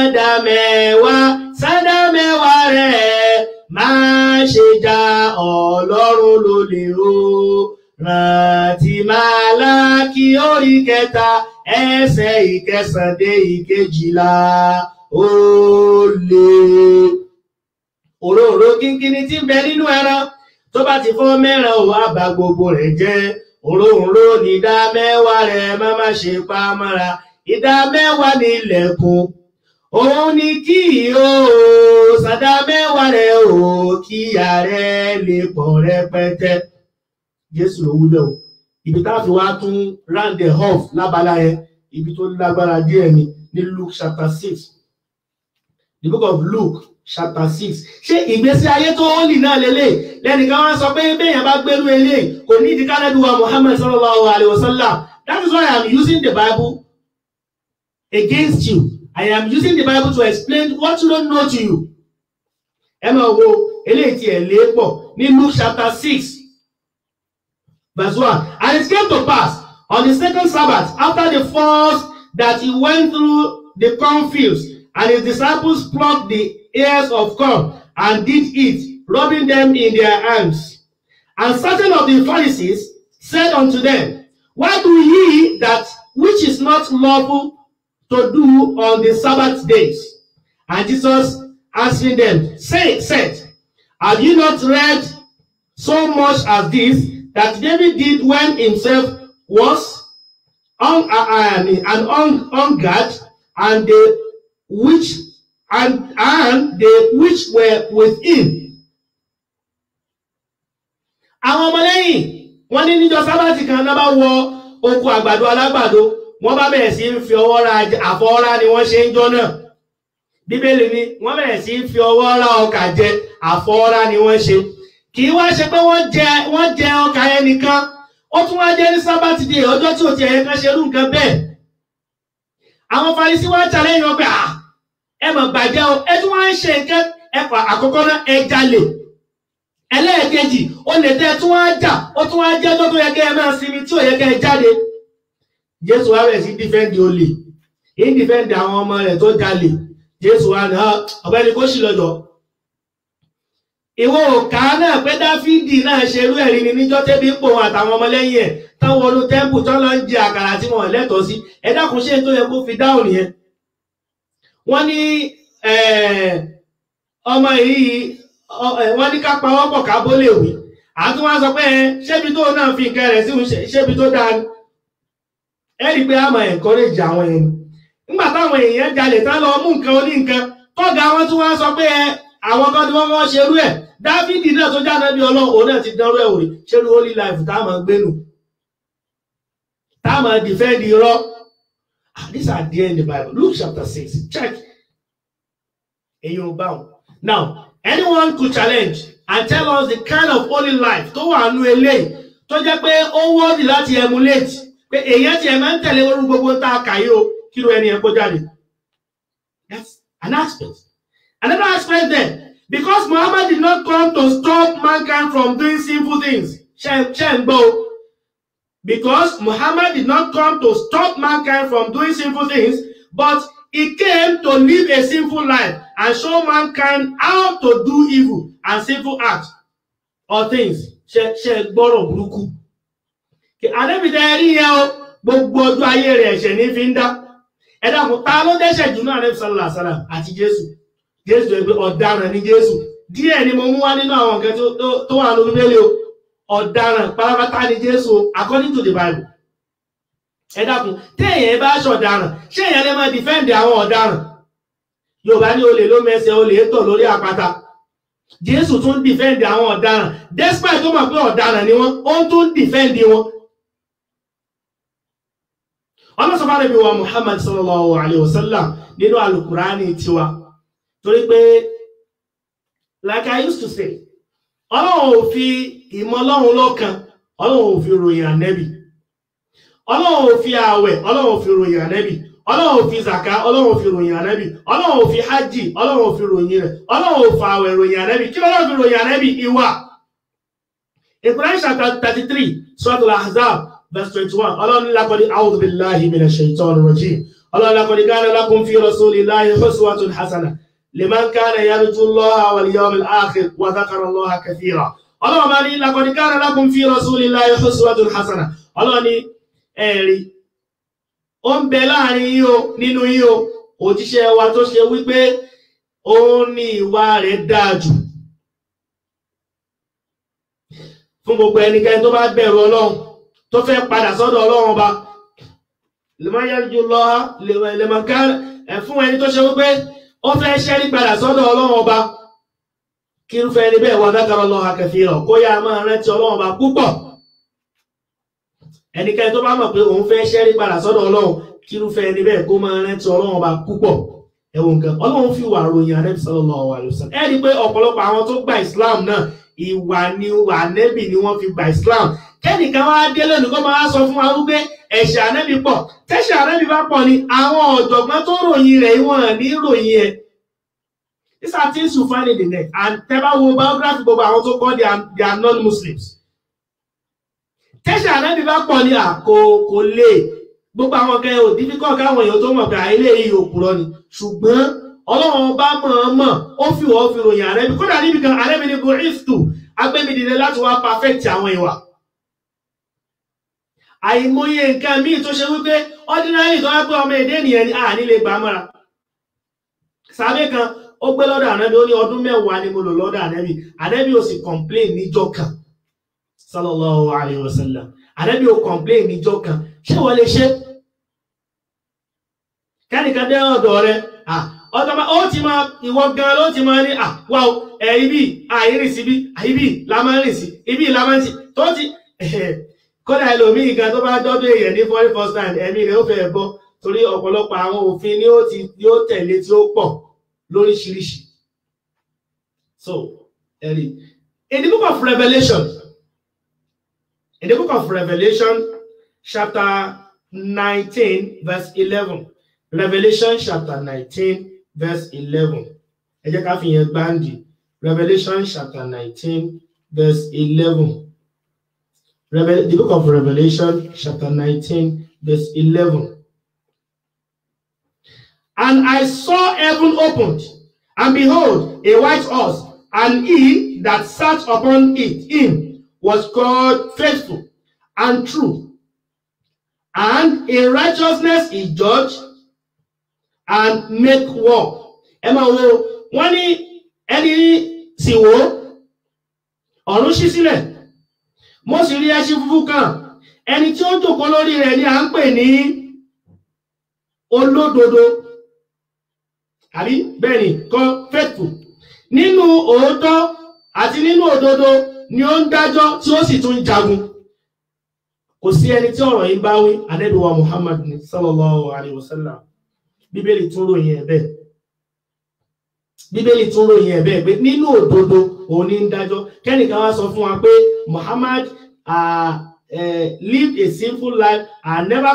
A: ìdámẹ́wàá rẹ̀, má ṣe já Ọlọ́run lólè o. Rántí Málákì orí 3 ẹsẹ̀ 9 dé 11. Olè òróró kínkínní tí ń bẹ nínú ẹran, tó bá ti fọ́ mẹ́ran ò wá bà gbogbo rẹ̀ jẹ́. Òróró ní ìdámẹ́wàá rẹ̀, má ṣe pa mọ́ra. Ìdámẹ́wàá ní ilẹ̀kùn, òun ni kí o sàdámẹ́wàá rẹ̀ o, kí ààrẹ lè pọ̀ rẹpẹtẹ. Jésù ló wúlẹ̀ o. Ibi tá fi wá tún round the off lábala yẹn, ibi tó lágbára díẹ̀ ni ní Luke chapter 6. The book of Luke chapter 6. Ṣé ìgbésí ayé tó holy náà lélẹ̀? Lẹ́nìkan wá sọ pé béèyàn bá gbérú eléyìí kò ní ìdí kánẹ́bí wa Muhammad sallallahu alaihi wasallam. That is why I am using the Bible against you. I am using the Bible to explain what you don't know to you. Ẹ máa wo eléyìí tí ẹ̀ lé pọ̀ ní Luke chapter 6 verse 1. And it came to pass on the second Sabbath, after the first, that he went through the cornfields, and his disciples plucked the ears of corn and did eat, rubbing them in their hands. And certain of the Pharisees said unto them, Why do ye that which is not lawful to do on the Sabbath days? And Jesus answering them said, Have you not read so much as this, that David did when himself was hungered, and they which were with him? Àwọn ọmọlẹ́yìn wọ́n ní níjọ́ sábàtì kan náà bá wọ oko àgbàdo alágbàdo, wọ́n bá bẹ̀rẹ̀ sí ń fi ọwọ́ ra àfọwọ́rá ni wọ́n ṣe ń jọ náà. Bíbélì ni wọ́n bẹ̀rẹ̀ sí ń fi ọwọ́ ra ọkà jẹ, àfọwọ́rá ni wọ́n ṣe. Kì í wá ṣe pé wọ́n jẹ ọkà yẹn nìkan, ó tún wá jẹ́ ní sábàtì dé ọjọ́ tí ò ti ẹ̀yẹ kan ṣe irú nǹkan bẹ́ẹ̀. Àwọn Farisí wá challenge wọn pé ẹ mọ̀ bàjẹ́ o, ẹ tún wá ń ṣe nǹkan ẹ̀fà àkọ́kọ́ náà ẹ jalè. Ẹlẹ́ẹ̀kejì ó lè tẹ́ tún wá jà, ó tún wá jẹ́ ọjọ́ tó yẹ kẹ́ ẹ máa sinmi tí ò yẹ kẹ́ ẹ jáde. Jésù wá rẹ̀ sí dífẹ́ǹdì olè, ń dífẹ́ǹdì àwọn ọmọ rẹ̀ tó jalè. Jésù wá ní ọ̀gbẹ́ni kó sì lọ́jọ́. Ìwọ òkà náà pé Dáfídì náà ṣerú ẹ̀rí ni níjọ́ tẹ́bí pò wọn àtàwọn ọmọlẹ́yìn ẹ̀ táwọn olú tẹ́ḿpù tó lọ ń jẹ àkàrà tí wọ́n lẹ́tọ̀ọ́ sí. Ẹ dákun ṣé tó yẹ kó fi dáhùn yẹn. Wọ́n ní ọmọ yìí wọ́n ní ká pawọ́pọ̀ ká bó lè wí. Àtún wá sọ pé ṣébi tó náà fi nǹkan rẹ̀ sí ṣébi tó dáa ni. Ẹ rí i pé a máa encourage àwọn yẹn ni. Nígbà táwọn èèyàn jalè tán lọ mú nǹkan oní nǹkan, tọ́gà wọn tún wá sọ pé àwọn kan tí wọ́n kọ́ ṣerú ẹ̀. Dáfídì náà tó jáde bí Ọlọ́run, òun náà ti dánrú ẹ̀ wò ṣerú holy life tá a máa gbénu, tá a máa defend irọ́. These are there in the Bible. Luke chapter 6. Check. Now, anyone could challenge and tell us the kind of holy life tó wà nú eléyìí tó jẹ́ pé ó wọ́ọ̀dì láti emulate, pé èèyàn ti máa ń tẹ̀lé orú gbogbo tá a kà yìí o, kí ló ẹni ẹ̀ kó jáde. That's an aspect. Another aspect then, because Muhammad did not come to stop mankind from doing sinful things. Because Muhammad did not come to stop mankind from doing sinful things, but he came to live a sinful life and show mankind how to do evil and sinful acts or things. Ṣe gbọ́rọ̀ burúkú. Àdébìtẹ́ rí yẹn o, gbogbo ọjọ́ ayé rẹ̀ ẹ̀ṣẹ̀ ní fi ń dá. Ẹ dákun, ta ló dẹ́ṣẹ̀ jù náà Ànábì sallallahu alaihi wasallam àti Jésù? Jésù ẹgbẹ́ ọ̀daràn ní Jésù. Díẹ̀ ni mo mú wá nínú àwọn nǹkan tó wà nínú Bíbélì o. Ọ̀daràn pátápátá ní Jésù according to the Bible. Ẹ dákun, téèyàn bá ṣọ̀daràn, ṣé èèyàn lè máa defend àwọn ọ̀daràn? Yorùbá ní olè ló mẹsẹ̀ olè tọ̀ lórí àpáta. Jésù tún defend àwọn ọ̀daràn. Despite tó mọ̀ pé ọ̀daràn ni wọ́n, ó tún defend wọn. Ọlọ́run sọ fún Ànábì wa Muhammad sallallahu alayhi wa sallam nínú Al-Qur'ani tiwa. Torí pé, like I used to say, Ọlọ́run ò fi ìmọ̀ Ọlọ́run lọ́kàn, Ọlọ́run ò fi ròyìn Ànábì. Ọlọ́run ò fi ààwẹ̀, Ọlọ́run ò fi ròyìn Ànábì. Ọlọ́run ò fi zaka, Ọlọ́run ò fi ròyìn Ànábì. Ọlọ́run ò fi hajj, Ọlọ́run ò fi ròyìn rẹ̀. Ọlọ́run ò fa ààwẹ̀ ròyìn Ànábì. Kí Ọlọ́run fi ròyìn Ànábì? Ìwà. In Quran chapter 33, Surah Al-Ahzab, verse 21, Ọlọ́run ní laqad a'udhu billahi minash shaitanir rajim. Ọlọ́run laqad kana lakum fi rasulillahi uswatun hasanah liman kana yarju Allaha wal yawmil akhir wa dhakara Allaha kathira. Ọlọ́run bá ní laqad kana lakum fi rasulillahi uswatun hasanah. Ọlọ́run ní ẹ̀rí. Ó ń bẹ láàrin yín o, nínú yín o, òjíṣẹ́ wa tó ṣe wípé ó ní ìwà rẹ̀ dáa jù. Fún gbogbo ẹnikẹ́ni tó bá bẹ̀rù Ọlọ́run, tó fẹ́ padà sọ́dọ̀ Ọlọ́run ọba. Liman yarju Allaha liman kana, fún ẹni tó ṣe wípé ó fẹ́ ṣẹ́rí padà sọ́dọ̀ Ọlọ́run ọba. Kí irúfẹ́ ẹni bẹ́ẹ̀ wa dhakara Allaha kathira, kó yá máa rántí Ọlọ́run ọba púpọ̀. Ẹnikẹ́ni tó bá mọ̀ pé òun fẹ́ ṣẹ́rí padà sọ́dọ̀ Ọlọ́run, kí irúfẹ́ ẹni bẹ́ẹ̀ kó máa rántí Ọlọ́run ọba púpọ̀. Ẹ̀wọ̀n nǹkan Ọlọ́run fi wà ròyìn Ànábì sallallahu alaihi wasallam. Ẹ rí pé ọ̀pọ̀lọpọ̀ àwọn tó gba Islam náà, ìwà ni Ànábì ni wọ́n fi gba Islam. Kẹ́nìkan wá dé lónìí kó máa sọ fún wa wípé ẹ̀ṣẹ̀ Ànábì pọ̀. Tẹ́ṣẹ̀ Ànábì bá pọ̀ ni àwọn ọ̀jọ̀gbọ́n tó ròyìn rẹ̀ ìwọ̀n ní ròyìn ẹ̀. These are things you find in the net. And tẹ́ bá wo biography gbogbo àwọn tó kọ́ they are non-Muslims. Tẹ́ṣẹ̀ Ànábì bá pọ̀ ní kò lè gbogbo àwọn kẹ́ ò difficult káwọn èèyàn tó mọ̀ pé àìlè yìí òpùrọ̀ ni. Ṣùgbọ́n Ọlọ́run bá mọ̀ ó fi wọ́n fi ròyìn Ànábì. Kódà níbi kan Ànábì ní bu'ithtu, agbẹ́mìdìde láti wá perfect àwọn ìwà. Àìmọye nǹkan míì tó ṣe wípé ordinary tó wá pé ọmọ èdè ènìyàn ni a nílé gbà mọ́ra. Sàbẹ̀ kan ó gbé lọ́dọ̀ Ànábì, ó ní ọdún 10 ni mo lò lọ́dọ̀ Ànábì. Ànábì ò sì complain níjọ́ kan. Sallallahu alayhi wa sallam. Ànábì ò complain níjọ́ kan. Ṣé wọ́n lè ṣe? Kẹ́nìkan dé ọ̀dọ̀ rẹ̀, ó ti máa ìwọ gan ló ti máa ní wà ó ibi àìrìn sí bí ibi la máa rìn sí ibi la máa ń sí tó ti kódà ẹlòmíì gan tó bá dọ́dọ̀ èèyàn ní for the first time ẹ̀mí rẹ̀ ó fẹ́ bọ́ torí ọ̀pọ̀lọpọ̀ àwọn òfin ni ó tẹ̀lé tí ó pọ̀ lóríṣiríṣi. So in the book of Revelation chapter 19 verse 11. Revelation chapter 19 verse 11. Ẹ jẹ́ ká fi yẹn gbáǹdì. Revelation chapter 19 verse 11. The book of Revelation chapter 19 verse 11. And I saw heaven opened, and behold, a white horse, and he that sat upon him was called Faithful and True, and in righteousness he judged and make war. Ẹ máa wo, wọ́n ní ẹni sì wò, ọ̀run ṣí sílẹ̀, mo sì rí ẹṣin funfun kan, ẹni tí ó jókòó lórí rẹ̀ ni à ń pè ní olódodo. Àbí bẹ́ẹ̀ ni kọ́ Faithful. Nínú òótọ́ àti nínú òdodo ni ó ń dájọ́ tí ó sì tún jagun. Kò sí ẹni tí ọ̀rọ̀ yìí bá wí, Ànábì wa Muhammad ni sallallahu alayhi wa sallam. Bíbélì tún ròyìn ẹ̀ bẹ́ẹ̀. Bíbélì tún ròyìn ẹ̀ bẹ́ẹ̀ pé nínú òdodo òun ní ń dájọ́. Kẹ́nìkan wá sọ fún wa pé Muhammad lived a sinful life and never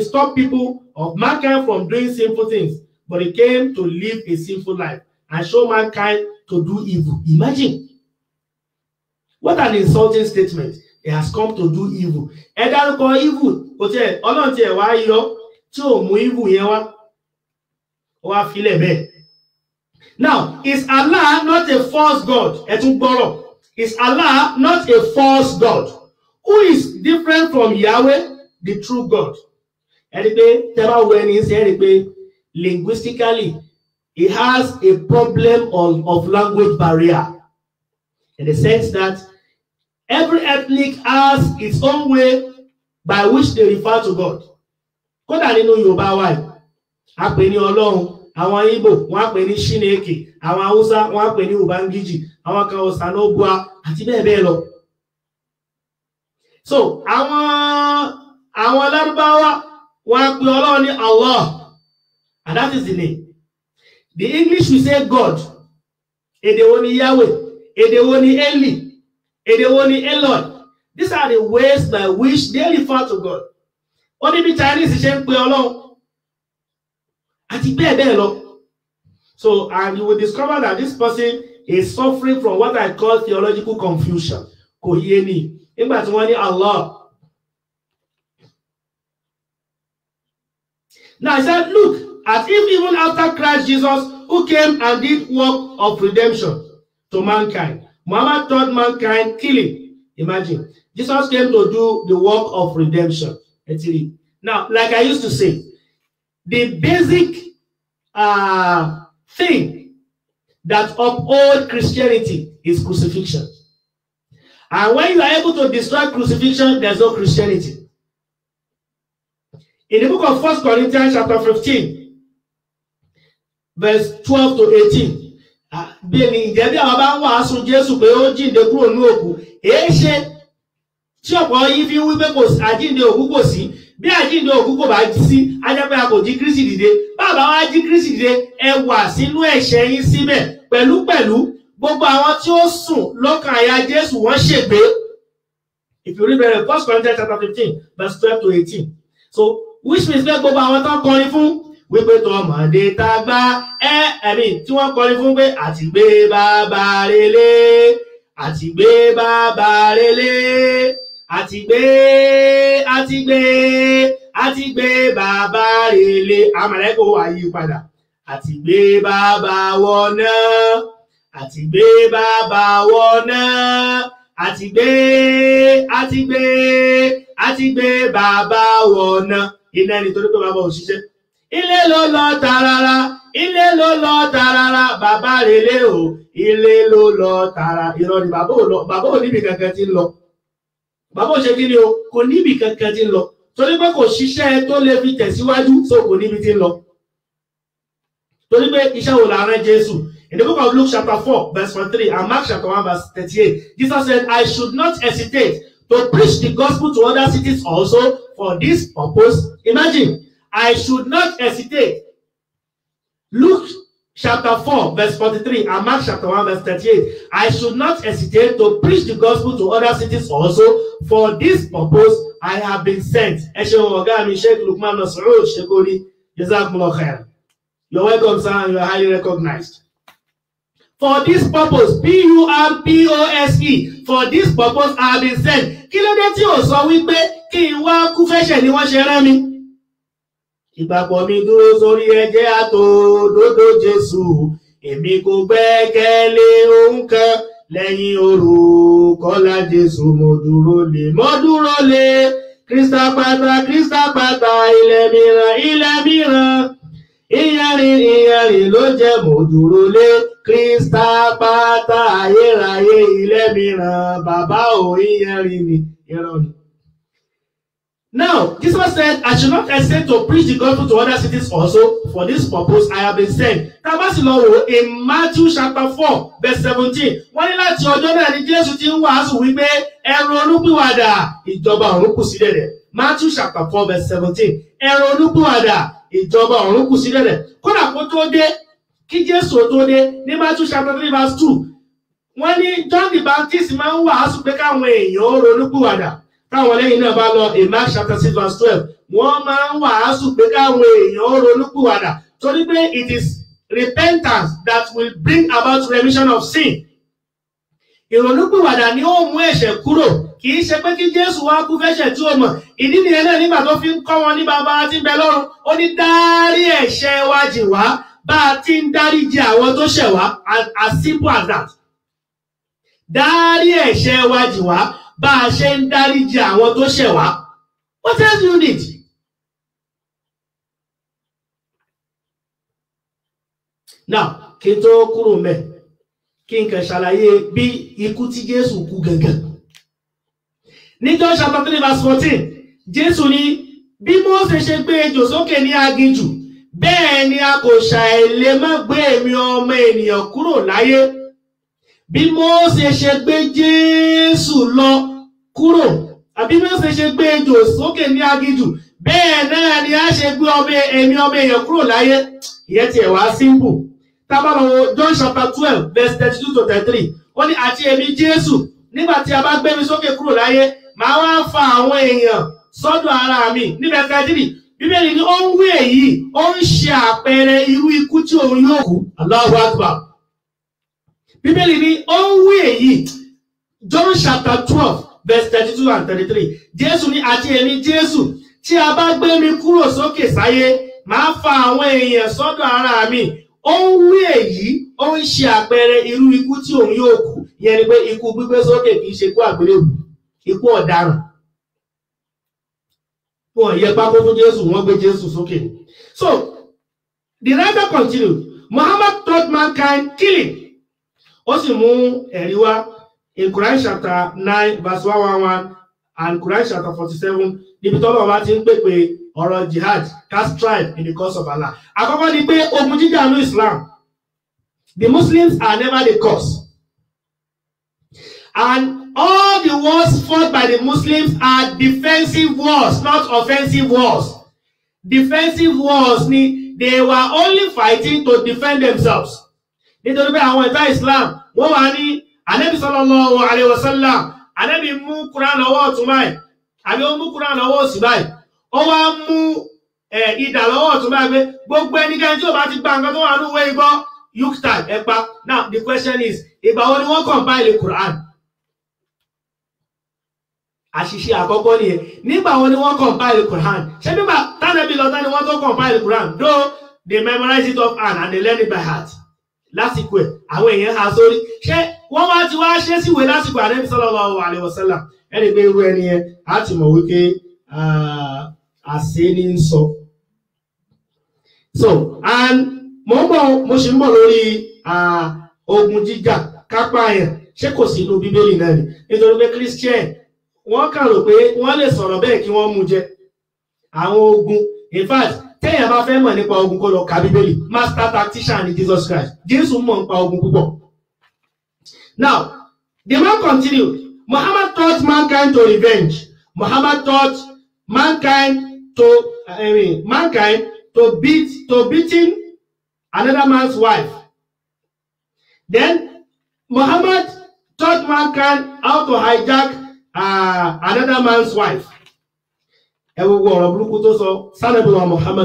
A: stop people of mankind from doing sinful things. But he came to live a sinful life and show mankind to do evil. Imagine. What an insulting statement. He has come to do evil. Ẹ dárúkọ evil. Ọlọ́run tí ẹ wá yọ tí ò mú evil yẹn wá. Ó wá filẹ̀ bẹ́ẹ̀. Now, is Allah not a false God? Ẹ tún gbọ́rọ̀. Is Allah not a false God? Who is different from Yahweh, the true God? Ẹ rí pé tẹ́ bá wo ẹni ṣe ẹ rí pé linguistically he has a problem of language barrier, in the sense that every ethnic has its own way by which they refer to God. Kódà nínú Yorùbá wa yìí, a pè ní Ọlọ́run, àwọn Igbo wọ́n á pè ní Chineke, àwọn Hausa wọ́n á pè ní Ubangiji, àwọn kan Osanobua àti bẹ́ẹ̀ bẹ́ẹ̀ lọ. So àwọn Lárúbáwá wọ́n á pè Ọlọ́run ní Allah, and that is the name. The English will say God. Èdè wo ni Yahweh, èdè wo ni Eli, èdè wo ni Elon. These are the ways by which they refer to God. Only the Chinese ṣe ń pè Ọlọ́run àti bẹ́ẹ̀ bẹ́ẹ̀ lọ. So, and you will discover that this person is suffering from what I call theological confusion. Kò yé ni. Nígbà tí wọ́n ní Allah. Now I said, look, as if even after Christ Jesus, who came and did work of redemption to mankind, Muhammad taught mankind killing. Imagine. Jesus came to do the work of redemption. Now, like I used to say, the basic thing that upholds Christianity is crucifixion. And when you are able to destroy crucifixion, there's no Christianity. In the book of 1 Corinthians chapter 15, verse 12 to 18, bí ìjẹ́ bí àwọn bá ń wàásù Jésù pé ó jíǹde kúrò ní òkú, èé ṣe tí ọ̀pọ̀ yìí fi ń wí pé kò àjíǹde òkú kò sí, bí àjíǹde òkú kò bá sí, a jẹ́ pé a kò jí Kristi dìde. Bàbá wa jí Kristi dìde, ẹ wà sínú ẹ̀ṣẹ̀ yín síbẹ̀, pẹ̀lú gbogbo àwọn tí ó sùn lọ́kàn àyà Jésù wọ́n ṣègbé. If you read the 1 Corinthians chapter 15, verse 12 to 18. So, which means pé gbogbo àwọn tó ń kọrin fún wípé tọmọdé tagbá tí wọ́n kọrin fún pé àtìgbé bàbá relé, àtìgbé bàbá relé, àtìgbé bàbá relé, àmàlẹ́kọ̀ọ́ wà yí padà. Àtìgbé bàbá wọ̀nà, àtìgbé bàbá wọ̀nà, àtìgbé bàbá wọ̀nà. Iná ni torí pé bàbá ò ṣiṣẹ́. Ilé ló lọ tààràrà, bàbá relé o, ilé ló lọ tààrà. Irọ́ ni bàbá ò níbi kankan tí ń lọ. Bàbá ò ṣe kí ni o, kò níbi kankan tí ń lọ. Torí pé kò ṣiṣẹ́ tó lè fi tẹ̀síwájú, so kò níbi tí ń lọ. Torí pé iṣẹ́ wo la rán Jésù. In the book of Luke chapter 4, verse 43, and Mark chapter 1, verse 38, Jesus said, I should not hesitate to preach the gospel to other cities also for this purpose. Imagine, I should not hesitate. Luke chapter 4, verse 43, and Mark chapter 1, verse 38. I should not hesitate to preach the gospel to other cities also. For this purpose, I have been sent. You're welcome, sir, and you're highly recognized. For this purpose, P-U-R-P-O-S-E, for this purpose I have been sent. Kí ló dé tí ó sọ wípé kí n wá kú fẹ́ṣẹ̀ ni wọ́n ṣe rán mi? Ìgbàgbọ́ mi dúró sórí ẹ̀jẹ̀ àtòdodo Jésù. Èmi kò gbẹ́kẹ̀lé ohun kan lẹ́yìn orúkọ ńlá Jésù. Mo dúró lé. Krista pátá, ilẹ̀ mìíràn. Ìyàrin ló jẹ́ mo dúró lé. Krista pátá ayérayé ilẹ̀ mìíràn. Bàbá ò ìyàrin ni. Now, Jesus said, I should not hesitate to preach the gospel to other cities also. For this purpose, I have been sent. Tabasilowo in Matthew chapter 4, verse 17. Wọ́n ní láti ọjọ́ náà ni Jésù ti ń wàásù wípé ẹ ronúpìwàdà, ìjọba ọ̀run kù sí dẹ̀dẹ̀. Matthew chapter 4, verse 17. Ẹ ronúpìwàdà, ìjọba ọ̀run kù sí dẹ̀dẹ̀. Kódà kó tó dé, kí Jésù tó dé, ní Matthew chapter 3, verse 2. Wọ́n ní John the Baptist máa ń wàásù pé káwọn èèyàn ronúpìwàdà. Táwọn lẹ́yìn náà bá lọ in Mark chapter 6 verse 12, wọ́n máa ń wàásù pé káwọn èèyàn ronúpìwàdà. Torí pé it is repentance that will bring about remission of sin. Ìrònúpìwàdà ni ó mú ẹ̀ṣẹ̀ kúrò. Kì í ṣe pé kí Jésù wá kú fẹ́ṣẹ̀ tí ó mọ̀. Ìdí nìyẹn náà nígbà tó fi ń kọ́ wọn ní bàbá tí ń bẹ lọ́run. Ó ní dárí ẹ̀ṣẹ̀ wa jì wá bá a ti ń dáríjì àwọn tó ṣẹ̀ wá. As simple as that. Dárí ẹ̀ṣẹ̀ wa jì wá bá a ṣe ń dáríjì àwọn tó ṣẹ̀ wá. What else do you need? Now, kí n tó kúrò ńbẹ̀, kí n kàn ṣàlàyé bí ikú tí Jésù kú gangan. Ní John chapter 3 verse 14, Jésù ní bí Mósè ṣe gbé ejò sókè ní aginjù, bẹ́ẹ̀ ni a kò ṣàìlè má gbé èmi ọmọ ènìyàn kúrò láyé. Bí Mósè ṣe gbé Jésù lọ kúrò, àbí Mósè ṣe gbé ejò sókè ní aginjù, bẹ́ẹ̀ náà ni a ṣe gbé èmi ọmọ èèyàn kúrò láyé. Ìyẹn tiẹ̀ wá simple. Tá bá lọ wo John chapter 12 verse 32 to 33, ó ní àti èmi Jésù, nígbà tí a bá gbé mi sókè kúrò láyé, màá wá fa àwọn èèyàn sọ́dọ̀ ara mi. Ní verse 33, Bíbélì ní ó ń wí èyí, ó ń ṣe àpẹẹrẹ irú ikú tí òun yóò kú. Allahu Akbar. Bíbélì ní ó ń wí èyí. John chapter 12 verse 32 and 33. Jésù ní àti èmi Jésù, tí a bá gbé mi kúrò sókè sáyé, màá fa àwọn èèyàn sọ́dọ̀ ara mi. Ó ń wí èyí, ó ń ṣe àpẹẹrẹ irú ikú tí òun yóò kú. Ìyẹn ni pé ikú gbígbé sókè kì í ṣe ikú àgbélébùú, ikú ọ̀daràn. Wọ́n yẹ pákó fún Jésù, wọ́n gbé Jésù sókè. So, the writer continued, Muhammad taught mankind killing. Ó sì mú ẹ̀rí wá in Quran chapter 9 verse 111 and Quran chapter 47, níbi tọ́lọ̀ wá ti ń pèpè ọ̀rọ̀ jihad, cast strife in the cause of Allah. Àkọ́kọ́ ni pé ogun jíjà ní Islam, the Muslims are never the cause. And all the wars fought by the Muslims are defensive wars, not offensive wars. Defensive wars ni they were only fighting to defend themselves. Nítorí pé àwọn ẹ̀tá Islam, wọ́n wà ní Ànábì sallallahu alaihi wasallam, Ànábì mú Quran lọ́wọ́ ọ̀tún báyìí, àbí ó mú Quran lọ́wọ́ òsì báyìí. Ó wá mú ìdà lọ́wọ́ ọ̀tún báyìí pé gbogbo ẹnikẹ́ni tí ó bá ti gba nǹkan tó wà ní ìwé igbó, yuktad, ẹ̀pa. Now the question is, ìgbà wo ni wọ́n compile Quran? Àṣìṣe àkọ́kọ́ nìyẹn. Nígbà wo ni wọ́n compile Quran? Ṣé nígbà tánàbí lọ́tà ni wọ́n tó compile Quran? Though they memorize it off hand and they learn it by heart. Lásìkò ẹ̀, àwọn èèyàn ha sórí. Ṣé wọ́n wá ti wá ṣe síwèé lásìkò Ànábì sallallahu alaihi wasallam? Ẹni pé irú ẹni yẹn á ti mọ̀ wípé àṣẹ ní ń sọ. So, and mo ṣì ń bọ̀ lórí ogun jíjà, kápá yẹn. Ṣé kò sí inú Bíbélì náà ni? Nítorí pé Christian, wọ́n kàn rò pé wọ́n lè sọ̀rọ̀ bẹ́ẹ̀ kí wọ́n mú jẹ. Àwọn ogun, in fact, téèyàn bá fẹ́ mọ̀ nípa ogun kó lọ ka Bíbélì. Master tactician ni Jesus Christ. Jésù mọ̀ nípa ogun púpọ̀. Now, the man continued. Muhammad taught mankind to revenge. Muhammad taught mankind to beating another man's wife. Then Muhammad taught mankind how to hijack another man's wife. Muhammad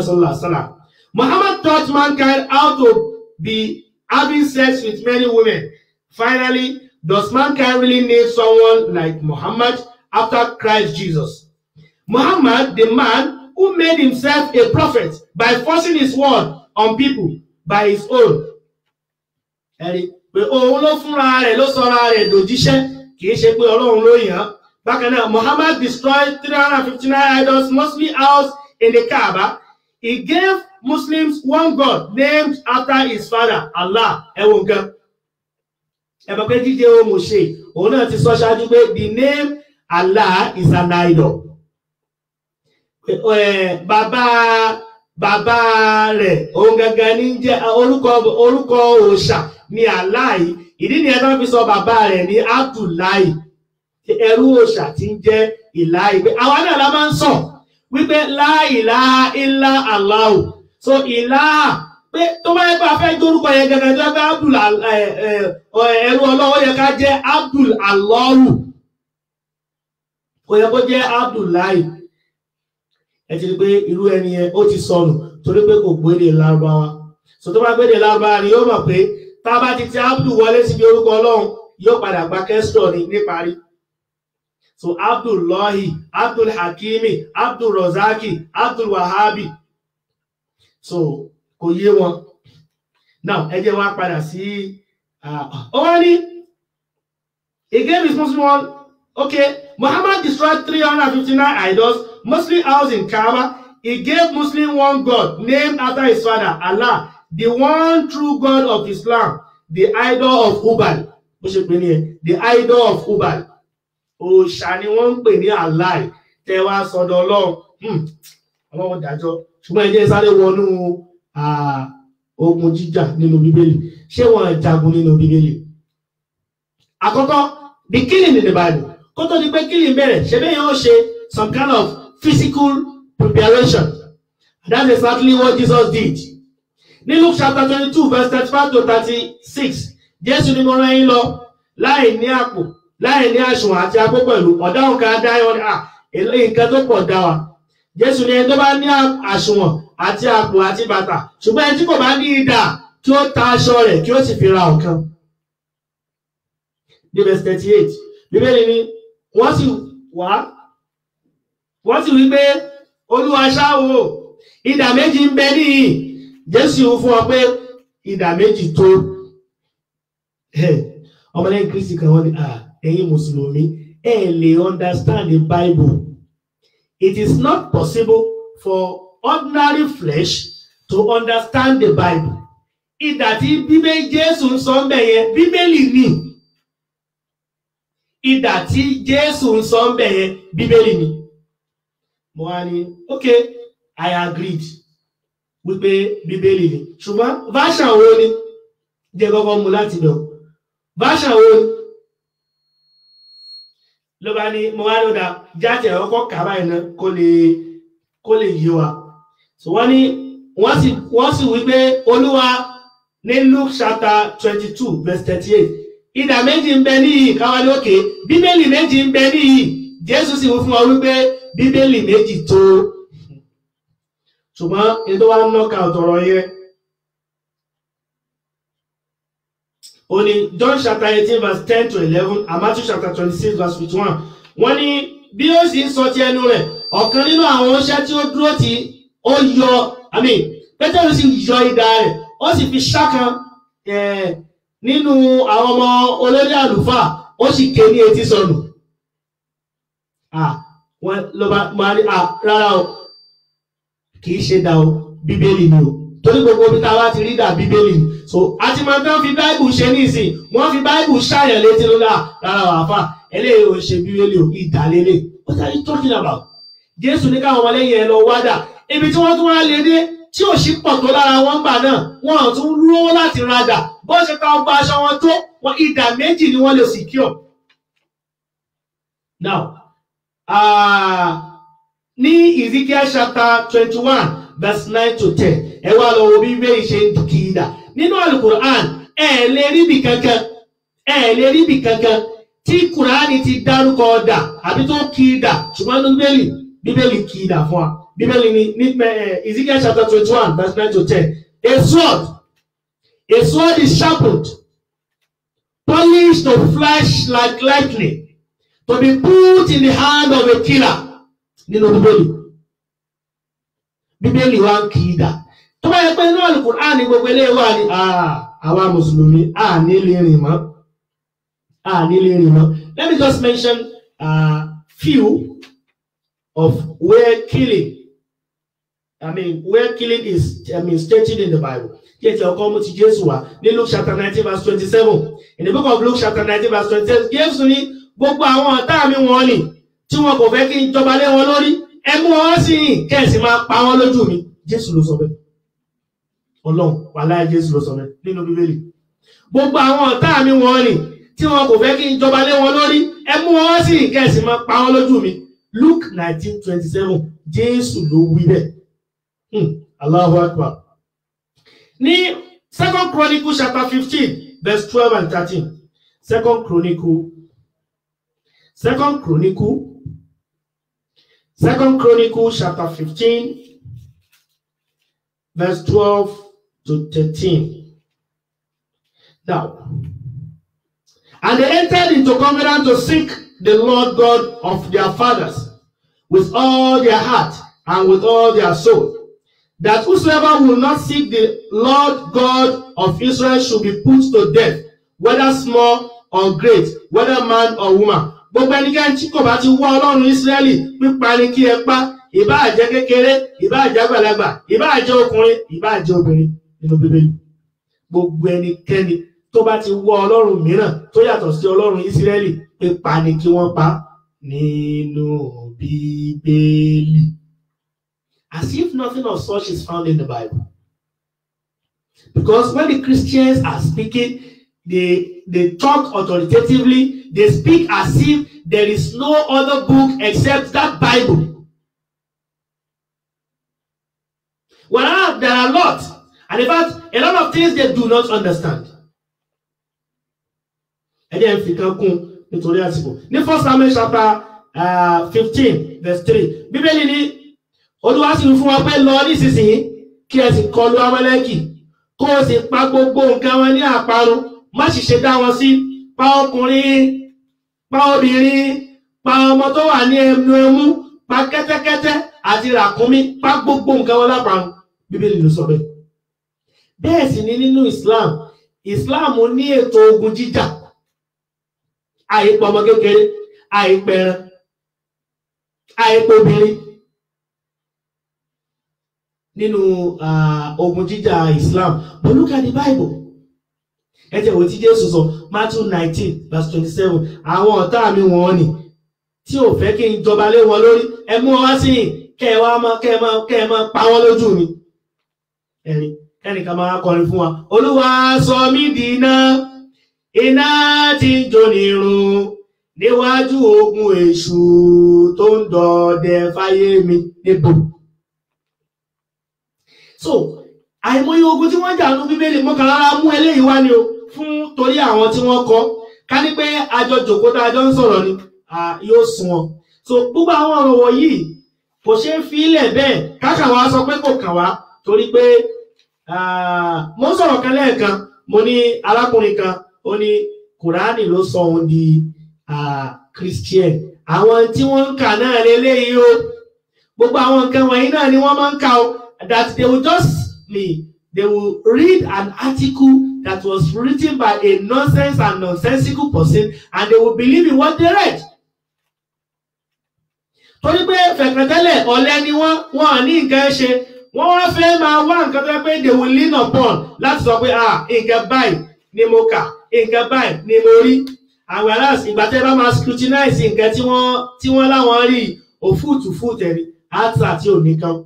A: sallallahu alaihi wasallam. Muhammad taught mankind how to be having sex with many women. Finally, does mankind really need someone like Muhammad after Christ Jesus? Muhammad, the man who made himself a prophet by forcing his word on people by his own. Muhammad destroyed 359 idols, mostly housed in the Kaaba. He gave Muslims one God named after his father, Allah. The name Allah is an idol. Bàbá rẹ̀ òun gangan ní jẹ́ orúkọ òòṣà ní Allah. Ìdí ni ẹ̀dọ́ fi sọ bàbá rẹ̀ ní Abdullahi, ẹrú òòṣà tí ń jẹ́ Ilahi. Àwọn náà la máa ń sọ wípé la ilaha illa Allah. So ilaha pé tó bá yẹ pé a fẹ́ dórúkọ yẹn gangan tó bá Abdul ẹrú Ọlọ́run yẹ ká jẹ́ Abdul Allahu. Kò yẹ kó jẹ́ Abdullahi. Ẹ ti rí pé irú ẹni yẹn ó ti sọnù torí pé kò gbédè Lárúbáwá. So tó bá gbédè Lárúbáwá ni yóò mọ̀ pé tá a bá ti Abdul wọlé síbi orúkọ Ọlọ́run yóò padà gba kẹ́sítọ̀ ní níparí. So Abdullahi, Abdul Hakimi, Abdul Razaki, Abdul Wahabi. So kò yé wọn. Now ẹ jẹ́ wá padà sí Owani. He gave his Muslim one. Okay, Muhammad destroyed 359 idols, mostly housed in Kaaba. He gave Muslim one God named after his father, Allah. the one true God of Islam, the idol of Hubal. The idol of Hubal. Òòṣà ni wọ́n ń pè ní Allah. Tẹ́ wá sọ́dọ̀ Ọlọ́run. Ọlọ́run dájọ́. Ṣùgbọ́n ẹ jẹ́ sáré wọnú ogun jíjà nínú Bíbélì. Ṣé wọ́n jagun nínú Bíbélì? Àkọ́kọ́, the killing in the Bible. Kó tó di pé killing bẹ̀rẹ̀, ṣe bẹ́ẹ̀ yóò ṣe some kind of physical preparation. That's exactly what Jesus did. Ní Luke chapter 22 verse 35 to 36, Jésù ní mo rán yín lọ láì ní àpò, láì ní àsùnwọ̀n àti agbó pẹ̀lú. Ọ̀daràn kan dá yọ nǹkan tó pọ̀ dá wa. Jésù ní ẹni tó bá ní àsùnwọ̀n àti àpò àti bàtà, ṣùgbọ́n ẹni tí kò bá ní idà kí ó ta aṣọ rẹ̀ kí ó sì fi ra ọ̀kan. Ní verse 38, Bíbélì ní wọ́n sì wí pé Olúwa ṣá o, idà méjì ń bẹ níhìn. Jésù fún ọ pé idà méjì tó. Ọmọlẹ́yìn Kristi kan wọ́n ní ẹ̀yin Mùsùlùmí ẹ lè understand the Bible. It is not possible for ordinary flesh to understand the Bible. Idà tí Bíbélì Jésù ń sọ ń bẹ̀ yẹn Bíbélì ni. Idà tí Jésù ń sọ ń bẹ̀ yẹn Bíbélì ni. Mo wá ní okay, I agreed wípé Bíbélì ni. Ṣùgbọ́n version wo ni? Jẹ́ kọ́kọ́ mú láti lọ. Version wo ni? Ló bá ní mo wá lọ́dà jáde ọkọ̀ kàbá iná kó lè yé wa. So wọ́n ní wọ́n sì wípé Olúwa ní Luke chapter 22 verse 38. Idà méjì ń bẹ níhìn káwá ní òkè. Bíbélì méjì ń bẹ níhìn. Jésù sì wí fún wa wípé Bíbélì méjì tó. Ṣùgbọ́n ètò wa ń nọ́ka ọ̀tọ̀rọ̀ yẹn. Ó ní John chapter 18 verse 10 to 11 and Matthew chapter 26 verse 51. Wọ́n ní bí ó sì ń sọ ti ẹnu rẹ̀, ọ̀kan nínú àwọn oníṣẹ́ tí ó dúró tí ó yọ, Pétérù sì yọ idà rẹ̀, ó sì fi ṣákan nínú àwọn ọmọ olórí àlùfáà, ó sì ké ní etí sọnù. Wọ́n ló bá máa ní rárá o, kì í ṣe dà o, Bíbélì ni o. Torí gbogbo bí ta bá ti rí dà Bíbélì ni. So àti máa tán fi Báíbù ṣe ní ìsìn, wọ́n fi Báíbù ṣàyàn létí lọ́la rárá wà fà, eléyìí ò ṣe Bíbélì o, ìdálélé. What are you talking about? Jésù ní káwọn ọmọlẹ́yìn ẹ lọ wádà. Ibi tí wọ́n tún wá lè dé tí ò sí pọ̀ tó lára wọn gbà náà, wọ́n tún lówó láti radà. Bó ṣe ká ọgbà aṣọ wọn tó, wọn idà méjì ni wọ́n lè secure. Now, ní Ezekiel chapter 21 verse 9 to 10, ẹ wá lọ wo bí Bíbélì ṣe ń kì í dà. Nínú Al-Qur'an, ẹ lè rí bí kankan tí Kùránì ti dárúkọ dà àbí tó kì í dà, ṣùgbọ́n ní Bíbélì kì í dà fún wa. Bíbélì ní Ezekiel chapter 21 verse 9 to 10. A sword is sharpened, polished to flash like lightning, to be put in the hand of a killer. Nínú Bíbélì wa ń kì í dà. Tó bá yẹ pé inú Al-Qur'an ní gbogbo eléyìí wà ní àwa Mùsùlùmí ní lè rìn mọ́. Let me just mention few of where killing is stated in the Bible. Yet your come to Jesus ní Luke chapter 19 verse 27. In the book of Luke chapter 19 verse 27, Jésù ní gbogbo àwọn ọ̀tá mi wọ́n ní tí wọn kò fẹ́ kí n jọba lé wọn lórí, ẹ mú wọn sí yìí kẹ́sì máa pa wọn lójú mi. Jésù ló sọ bẹ́ẹ̀. Ọlọ́run wàláhì Jésù ló sọ bẹ́ẹ̀ nínú Bíbélì. Gbogbo àwọn ọ̀tá mi wọ́n ní tí wọn kò fẹ́ kí n jọba lé wọn lórí, ẹ mú wọn sí yìí kẹ́sì máa pa wọn lójú mi. Luke 19:27, Jésù ló wí bẹ́ẹ̀. Allahu Akbar. Ní 2 Chronicles chapter 15 verse 12 and 13. 2 Chronicles chapter 15 verse 12 to 13. Now, and they entered into covenant to seek the Lord God of their fathers with all their heart and with all their soul, that whosoever will not seek the Lord God of Israel should be put to death, whether small or great, whether man or woman. Gbogbo ẹnikẹ́ni tí kò bá ti wá Ọlọ́run Ísírẹ́lì, pípa ni kí ẹ pa, ìbá jẹ́ kékeré, ìbá jẹ́ àgbàlagbà, ìbá jẹ́ ọkùnrin, ìbá jẹ́ obìnrin. nínú Bíbélì. Gbogbo ẹnikẹ́ni tó bá ti wọ Ọlọ́run mìíràn tó yàtọ̀ sí Ọlọ́run Ísírẹ́lì, pípa ni kí wọ́n pa nínú Bíbélì. As if nothing of such is found in the Bible. Because when the Christians are speaking, they talk authoritatively, they speak as if there is no other book except that Bible. Well, there are lots. And in fact, a lot of things they do not understand. Again, if you can come nítorí àsìkò. Ní 1 Samuel chapter 15 verse 3. Bíbélì ní Olúwa sì fún wa pé lọ nísinsìnyí kí ẹ sì kọlù Amálẹ́kì, kó o sì pa gbogbo nǹkan wọn ní àparun, má sì ṣe dá wọn sí, pa ọkùnrin, pa obìnrin, pa ọmọ tó wà ní ẹnu ẹmú, pa kẹ́tẹ́kẹ́tẹ́ àti ràkúnmí, pa gbogbo nǹkan wọn láparun. Bíbélì ló sọ bẹ́ẹ̀. Bẹ́ẹ̀ sì ni nínú Islam ní ètò ogun jíjà. Àìpọ̀ ọmọ kékeré, àìpẹ̀rẹ̀, àìpọ̀ obìnrin. Nínú ogun jíjà Islam. But look at the Bible. Ẹ jẹ́ wo tí Jésù sọ, Matthew 19 verse 27. Àwọn ọ̀tá mi wọ̀n ni tí ò fẹ́ kí n jọba lé wọn lórí, ẹ mú wọn wá sí kẹ́ ẹ máa pa wọ́n lójú mi. Ẹnìkan máa kọrin fún wa. Olúwa sọ mí di iná tí ń jó nírun níwájú ogun èṣù tó ń dọdẹ fáyé mi níbo. So, àìmọye ogun tí wọ́n jà nínú Bíbélì mọ́ kan rárá mú eléyìí wá ni o fún torí àwọn tí wọ́n kọ. Ká ní pé àjọ jòkó tá a jọ ń sọ̀rọ̀ ni yóò sún wọn. So, gbogbo àwọn ọ̀rọ̀ wọ̀nyí kò ṣeé fi ilẹ̀ bẹ́ẹ̀ káṣà wa sọ pé kò kàn wá torí pé mo ń sọ̀rọ̀ kan lẹ́ẹ̀kan, mo ní arákùnrin kan ó ní Kùránì ló sọ òun di Christian. Àwọn tí wọ́n ń kà náà lélẹ́yìí o. Gbogbo àwọn nǹkan wọ̀nyí náà ni wọ́n máa ń kà o. That they will read an article that was written by a nonsense and nonsensical person and they will believe in what they read. Torí pé fẹ̀kẹ̀tẹ́lẹ̀ ọ̀lẹ ni wọ́n ní nǹkan ṣe, wọ́n wá fẹ́ máa wá nǹkan tó pé they will lean upon láti sọ pé nǹkan báyìí ni mo kà, nǹkan báyìí ni mo rí. And whereas ìgbà tẹ́ bá máa scrutinize nǹkan tí wọ́n láwọn rí òfúùtù ẹ̀rí àti àti òníkan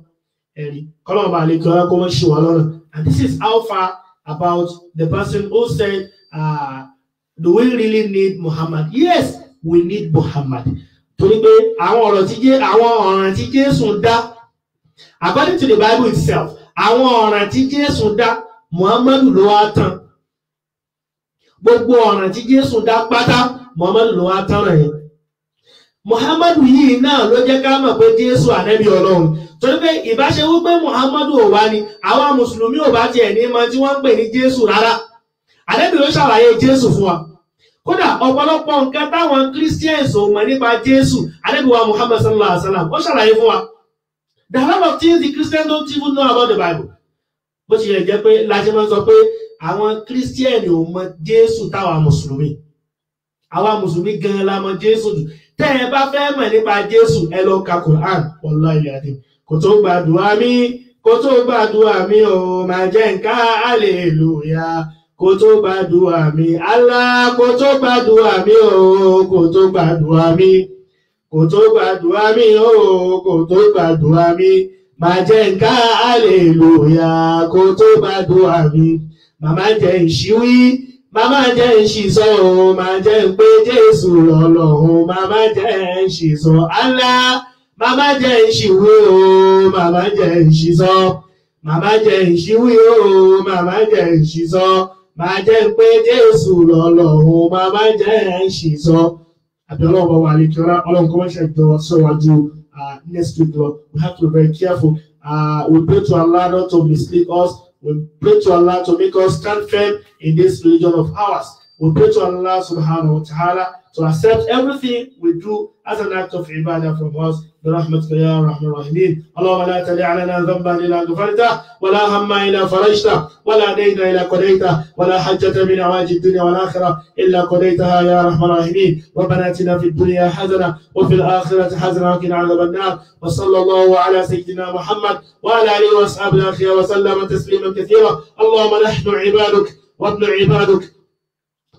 A: ẹ̀rí kọ́lọ́mù bá lè kí ọlá kó mọ́ ṣì wá lọ́nà. And this is how far about the person who said, do we really need Muhammad? Yes, we need Muhammad. Torí pé àwọn ọ̀ràn tí Jésù dá, according to the Bible itself, àwọn ọ̀ràn tí Jésù dá, Muhammadu ló wá tán. Gbogbo ọ̀ràn tí Jésù dá pátá, Muhammadu ló wá tán rẹ̀. Muhammadu yìí náà ló jẹ́ ká mọ̀ pé Jésù ànábì Ọlọ́run. Torí pé ìbáṣe wípé Muhammadu ò wá ni, àwọn Mùsùlùmí ò bá tiẹ̀ ní mọ̀ tí wọ́n ń pè ní Jésù rárá. Ànábì ló ṣàlàyé Jésù fún wa. Kódà ọ̀pọ̀lọpọ̀ nǹkan táwọn Christians ò mọ̀ nípa Jésù, Ànábì wa Muhammad sallallahu alaihi wasallam ó ṣàlàyé fún wa. There are a lot of things the Christians don't even know about the Bible. Bó ti yẹ jẹ́ pé láti máa sọ pé àwọn Christian ò mọ̀ Jésù táwa Mùsùlùmí. Àwa Mùsùlùmí gan-an la mọ̀ Jésù jù. Tẹ́ ẹ bá fẹ́ mọ̀ nípa Jésù, ẹ lọ ka Quran, wallahi alazim. Kò tó gbàdúrà mi o, máa jẹ́ nǹkan hallelujah. Kò tó gbàdúrà mi, Allah, kò tó gbàdúrà mi o, kò tó gbàdúrà mi. Kò tó gbàdúrà mi o, kò tó gbàdúrà mi. Máa jẹ́ nǹkan hallelujah, kò tó gbàdúrà mi. Màmá jẹ́ ìṣíwí, màmá jẹ́ ìṣìsọ o, máa jẹ́ ń pé Jésù lọ́lọ́run, màmá jẹ́ ìṣìsọ Allah. Màmá jẹ́ ìṣìwí o, màmá jẹ́ ìṣìsọ. Màmá jẹ́ ìṣíwí o, màmá jẹ́ ìṣìsọ. Màá jẹ́ pé Jésù lọ́lọ́run, màmá jẹ́ ìṣìsọ. Àbí Ọlọ́run wà ní kíọ́lá, Ọlọ́run kọ́ ṣe ìjọ síwájú next week lọ. We have to be very careful. We pray to Allah not to mislead us. We pray to Allah to make us stand firm in this religion of ours. We pray to Allah subhanahu wa ta'ala to accept everything we do as an act of ibadah from us. برحمتك يا أرحم الراحمين. اللهم لا تدع لنا ذنبا إلا غفرته ولا هما إلا فرجته ولا دينا إلا قضيته ولا حجة من حوائج الدنيا والآخرة إلا قضيتها يا أرحم الراحمين. ربنا آتنا في الدنيا حسنة وفي الآخرة حسنة وقنا عذاب النار. وصلى الله على سيدنا محمد وعلى آله وأصحابه الأخيار وسلم تسليما كثيرا. اللهم نحن عبادك وابن عبادك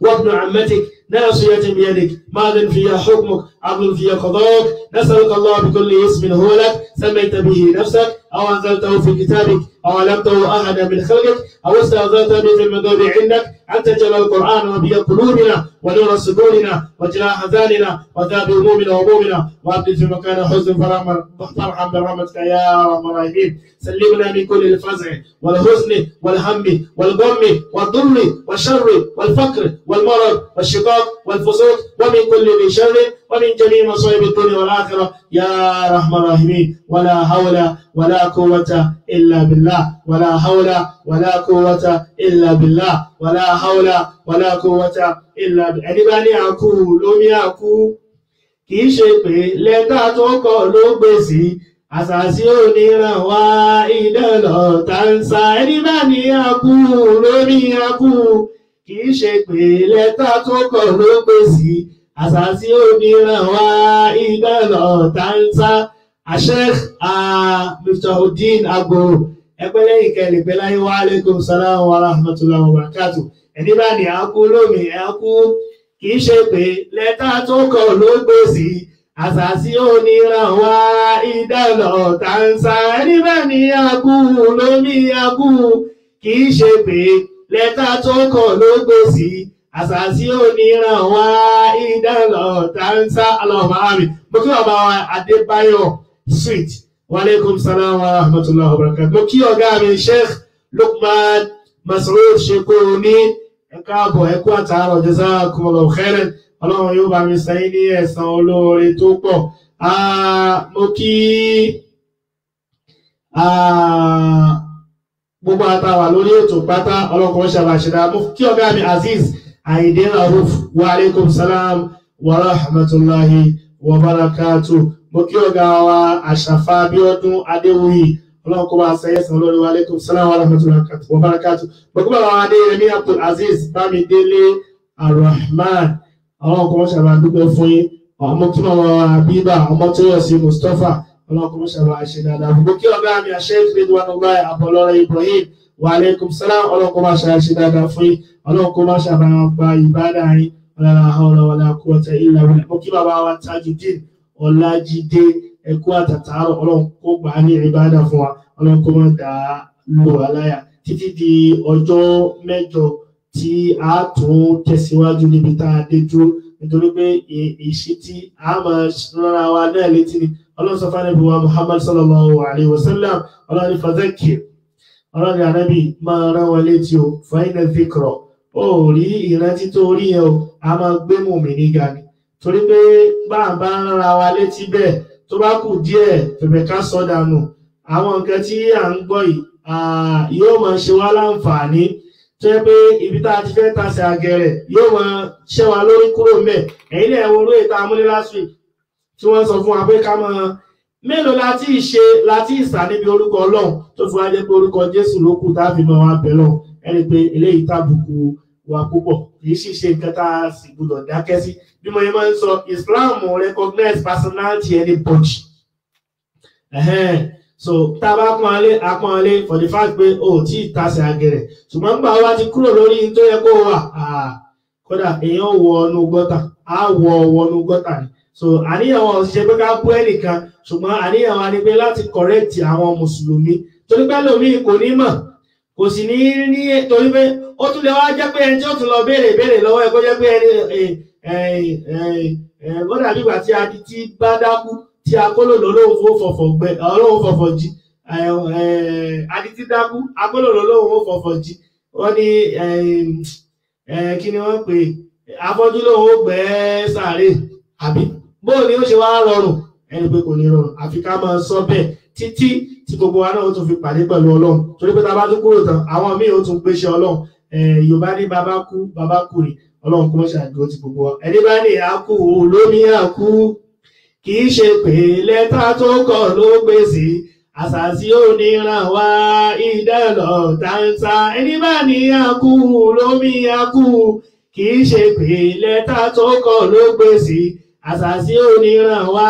A: وابن عمتك ناصية بيدك ماض فيها حكمك عدل فيها قضاءك. نسألك الله بكل اسم هو لك سميت به نفسك أو أنزلته في كتابك أو علمته أحدا من خلقك أو استأذنت به في المغيب عندك أن تجعل القرآن ربيع قلوبنا ونور صدورنا وجلاء أحزاننا وذهاب همومنا وهمومنا وأبدل في مكان حزن فارحم برحمتك يا أرحم الراحمين. سلمنا من كل الفزع والحزن والهم والغم والضر والشر والفقر والمرض والشقاق والفسوق ومن كل ذي شر ومن جميع مصائب الدنيا والآخرة يا أرحم الراحمين. ولا حول ولا قوة إلا بالله. ولا حول ولا قوة إلا بالله. ولا حول ولا قوة إلا بالله. ẹni bá ní àkú lómi àkú kì í ṣe pé lẹ́tà tó kọ ló gbé sí àṣàṣì oníran wá ìdánlọ tàǹsà. ẹni bá ní àkú lómi àkú kì í ṣe pé lẹ́tà tó kọ ló gbé sí àṣàṣì oníran wá ìdánlọ tàǹsà. Sheikh Miftahuddin Agboro ẹgbẹ́ lẹ́yìn kẹlẹ̀ pẹ̀láyé wa alaikum salam wa rahmatullahi wa barakatuh. ẹni bá ní àkú lómi àkú kì í ṣe pé lẹ́tà tó kọ̀ ló gbé sí àṣàṣì oníran wá ìdánlọ̀ tàǹsà. ẹni bá ní àkú lómi àkú kì í ṣe pé lẹ́tà tó kọ̀ ló gbé sí àṣàṣì oníran wá ìdánlọ̀ tàǹsà. Allahumma amin. mo kí bàbá wa Adébáyọ̀ Sweet wa alaikum salam wa rahmatullahi wa barakatuh. mo kí ọ̀gá mi Sheikh Lukman Mas'ud Shekuruni ẹ káàbọ̀ ẹ kú àtàárọ̀ jazakumullahu khairan. Ọlọ́run yóò bá mi sẹ́yìn ní ẹ̀san olóore tó pọ̀. mo kí gbogbo àtàwà lórí ètò pátá ọlọ́run kan ṣàbàṣẹ́dá. mo kí ọ̀gá mi Aziz Ayinde Rauf wa alaikum salam wa rahmatullahi wa barakatuh. mo kí ọ̀gá wa Àṣàfà Abíọ́dún Adéwuyì ọlọ́run kó bá sẹ́yẹ̀sán lórí wa alaikum salam wa rahmatullahi wa barakatuh. gbogbo àwọn Adéyẹmí Abdul Aziz Bámidélé Arrahman ọlọ́run kó ṣàbà dúpẹ́ fún yín. mo kí màmá wa Habiba ọmọ tó yọ sí Mustapha ọlọ́run kó ṣàbà ṣe dáadáa. mo kí ọ̀gá mi Sheikh Ridwanullahi Abọ́lọ́rẹ́ Ibrahim wa alaikum salam ọlọ́run kó ṣàbà ṣe dáadáa fún yín. ọlọ́run kó ṣàbà gba ìbádà yín wala hawla wala quwwata illa billah. mo kí bàbá wa Tajudeen Ọlájídé ẹkú àtàtàárọ̀ ọlọ́run kó gbà á ní ìbádà fún wa. ọlọ́run kó má dá lò wá láyà títí di ọjọ́ mẹ́jọ tí a tún tẹ̀síwájú níbi tá a dé dúró nítorí pé ìṣí tí a máa rárá wa náà létí ni. ọlọ́run sọ fún Ànábì wa Muhammad sallallahu alayhi wa sallam ọlọ́run ní fadhakkir ọlọ́run ní Ànábì máa rán wọn létí o fa inna dhikra ó rí ìrántí tó rí yẹn o a máa gbé mùmínì ga ni. torí pé bá a bá rárá wa létí bẹ́ẹ̀ tó bá kù díẹ̀ fẹ̀fẹ̀ ká sọ dànù àwọn nǹkan tí à ń gbọ́ yìí yóò máa ṣe wá láǹfààní tó yẹ pé ibi tá a ti fẹ́ tasẹ̀ àgẹ̀rẹ̀ yóò máa ṣẹ́ wa lórí kúrò mẹ́. ẹ̀yin náà wo lóye tá a mú ní last week tí wọ́n sọ fún wa pé ká máa mélòó láti ṣe láti ìsà níbi orúkọ Ọlọ́run tó fi wá jẹ́ pé orúkọ Jésù ló kù tá a fi máa wá bẹ̀ lọ. ẹni pé eléyìí tàbùkù wa púpọ̀ kì í sì ṣe nǹkan tá a sì gbọdọ̀ dákẹ́ sí. bí mo yẹ máa ń sọ Islam recognize personality anybody. so tá a bá pọ́nlé for the fact pé o tí ì tasẹ̀ àgẹ̀rẹ̀ ṣùgbọ́n gbà wá ti kúrò lórí tó yẹ kó wà kódà èèyàn wọ ọnù gọ́tà á wọ ọnù gọ́tà ni. so àníyàn wọn ò ṣe pé ká bú ẹnìkan ṣùgbọ́n àníyàn wa ni pé láti correct àwọn mùsùlùmí torí pé lómi kò ní mọ̀ kò sì ní torí pé ó tún lè wá jẹ́ pé ẹni tí ó tún lọ béèrè lọ́wọ́ ẹ̀ kó jẹ́ pé ẹni ó dàbí ìgbà tí adití bá dákú tí akólòlò lóhùn fọ̀fọ̀ jí adití dákú akólòlò lóhùn fọ̀fọ̀ jí wọ́n ní kí ni wọ́n pè afọ́jú lóhùn gbẹ́ sàárè àbí bóò ni ó ṣe wá rọrùn ẹni pé kò ní rọrùn àfi ká máa sọ bẹ́ẹ̀ títí tí gbogbo wa náà ó tún fi pàdé pẹ̀lú Ọlọ́run torí pé tá a bá tún kúrò tán àwọn míì ó tún gbéṣẹ́ Ọlọ́run Yorùbá ní bàbá kú rè ọlọ́run kó mọ́ ṣàdúró ti gbogbo wa ẹni bá ní àkú lómi àkú kì í ṣe pé lẹ́tà tó kọ̀ ló gbèsè àṣàṣì oníran wá ìdẹ́lọ̀ táǹtà ẹni bá ní àkú lómi àkú kì í ṣe pé lẹ́tà tó kọ̀ ló gbèsè àṣàṣì oníran wá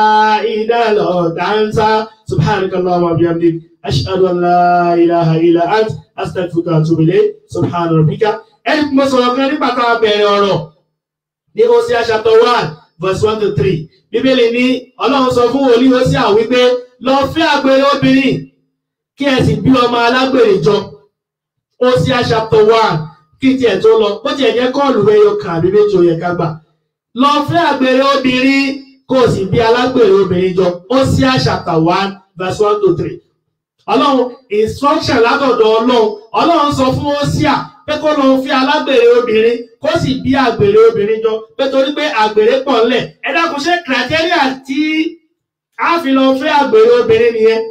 A: ìdẹ́lọ̀ táǹtà subhanakallahumma wa bihamdik ashhadu an la ilaha illa ant astaghfiruka wa atubu ilayk subhana rabbika ẹni mo sọ̀rọ̀ kan nípa tá a bẹ̀rẹ̀ ọ̀rọ̀ ní Hosea chapter 1 verse 1 to 3 bíbélì ní ọlọ́run sọ fún wòlíì Hosea wípé lọ fẹ́ àgbèrè obìnrin kí ẹ sì bí ọmọ alágbèrè jọ Hosea chapter 1 kí tiẹ̀ tó lọ bó tiẹ̀ jẹ́ kọ́ọ̀lù ẹyọ kan àbí méjì ó yẹ ká gbà lọ fẹ́ àgbèrè obìnrin kó o sì bí alágbèrè obìnrin jọ Hosea chapter 1 verse 1 to 3 ọlọ́run instruction látọ̀dọ̀ ọlọ́run sọ fún Hosea pé kó lọ fi alágbèrè obìnrin kó sì bí àgbèrè obìnrin jọ pé torí pé àgbèrè pọ̀ ńlẹ̀ ẹ dákun ṣe criteria tí a fi lọ fẹ́ àgbèrè obìnrin nìyẹn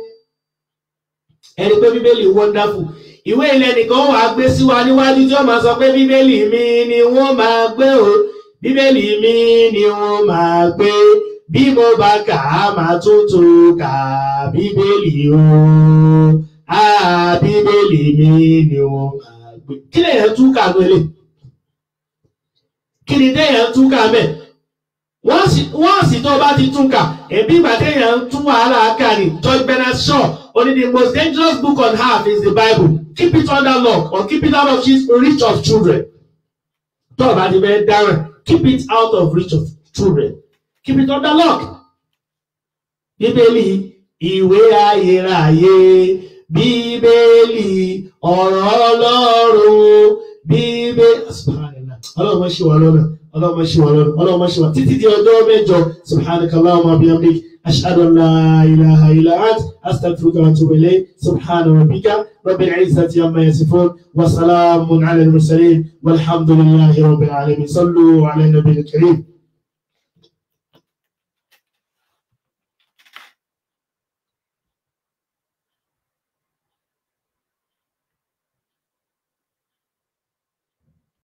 A: ẹni pé bíbélì wonderful ìwé ilẹ̀ nìkan wà gbé sí wa níwájú tí ó máa sọ pé bíbélì mi ni wọ́n máa gbé o bíbélì mi ni wọ́n máa gbé bí mo bá kà á máa tuntun kà bíbélì o bíbélì mi ni wọ́n máa gbé kí lè yẹn tún kà lóye kí ni téèyàn tún kà mẹ́ wọ́n sì tó bá ti tún kà ẹ̀bí ìgbà téèyàn tún wàhálà kà ní George Bernard Shaw only the most dangerous book on earth is the Bible keep it under lock or keep it out of reach of children tó o bá ti bẹ́ẹ̀ dáràn keep it out of reach of children keep it under lock bíbélì ìwé ayérayé bíbélì ọ̀rọ̀ ọlọ́run bíbélì ọlọ́mọ ṣe wà lọ́nà ọlọ́mọ ṣe wà títí di ọjọ́ mẹ́jọ subhanakallahumma wa bihamdik ashhadu an la ilaha illa ant astaghfiruka wa atubu ilayk subhana rabbika rabbil izzati amma yasifun wa salamun ala al mursalin walhamdulillahi rabbil alamin sallu ala nabiyil karim.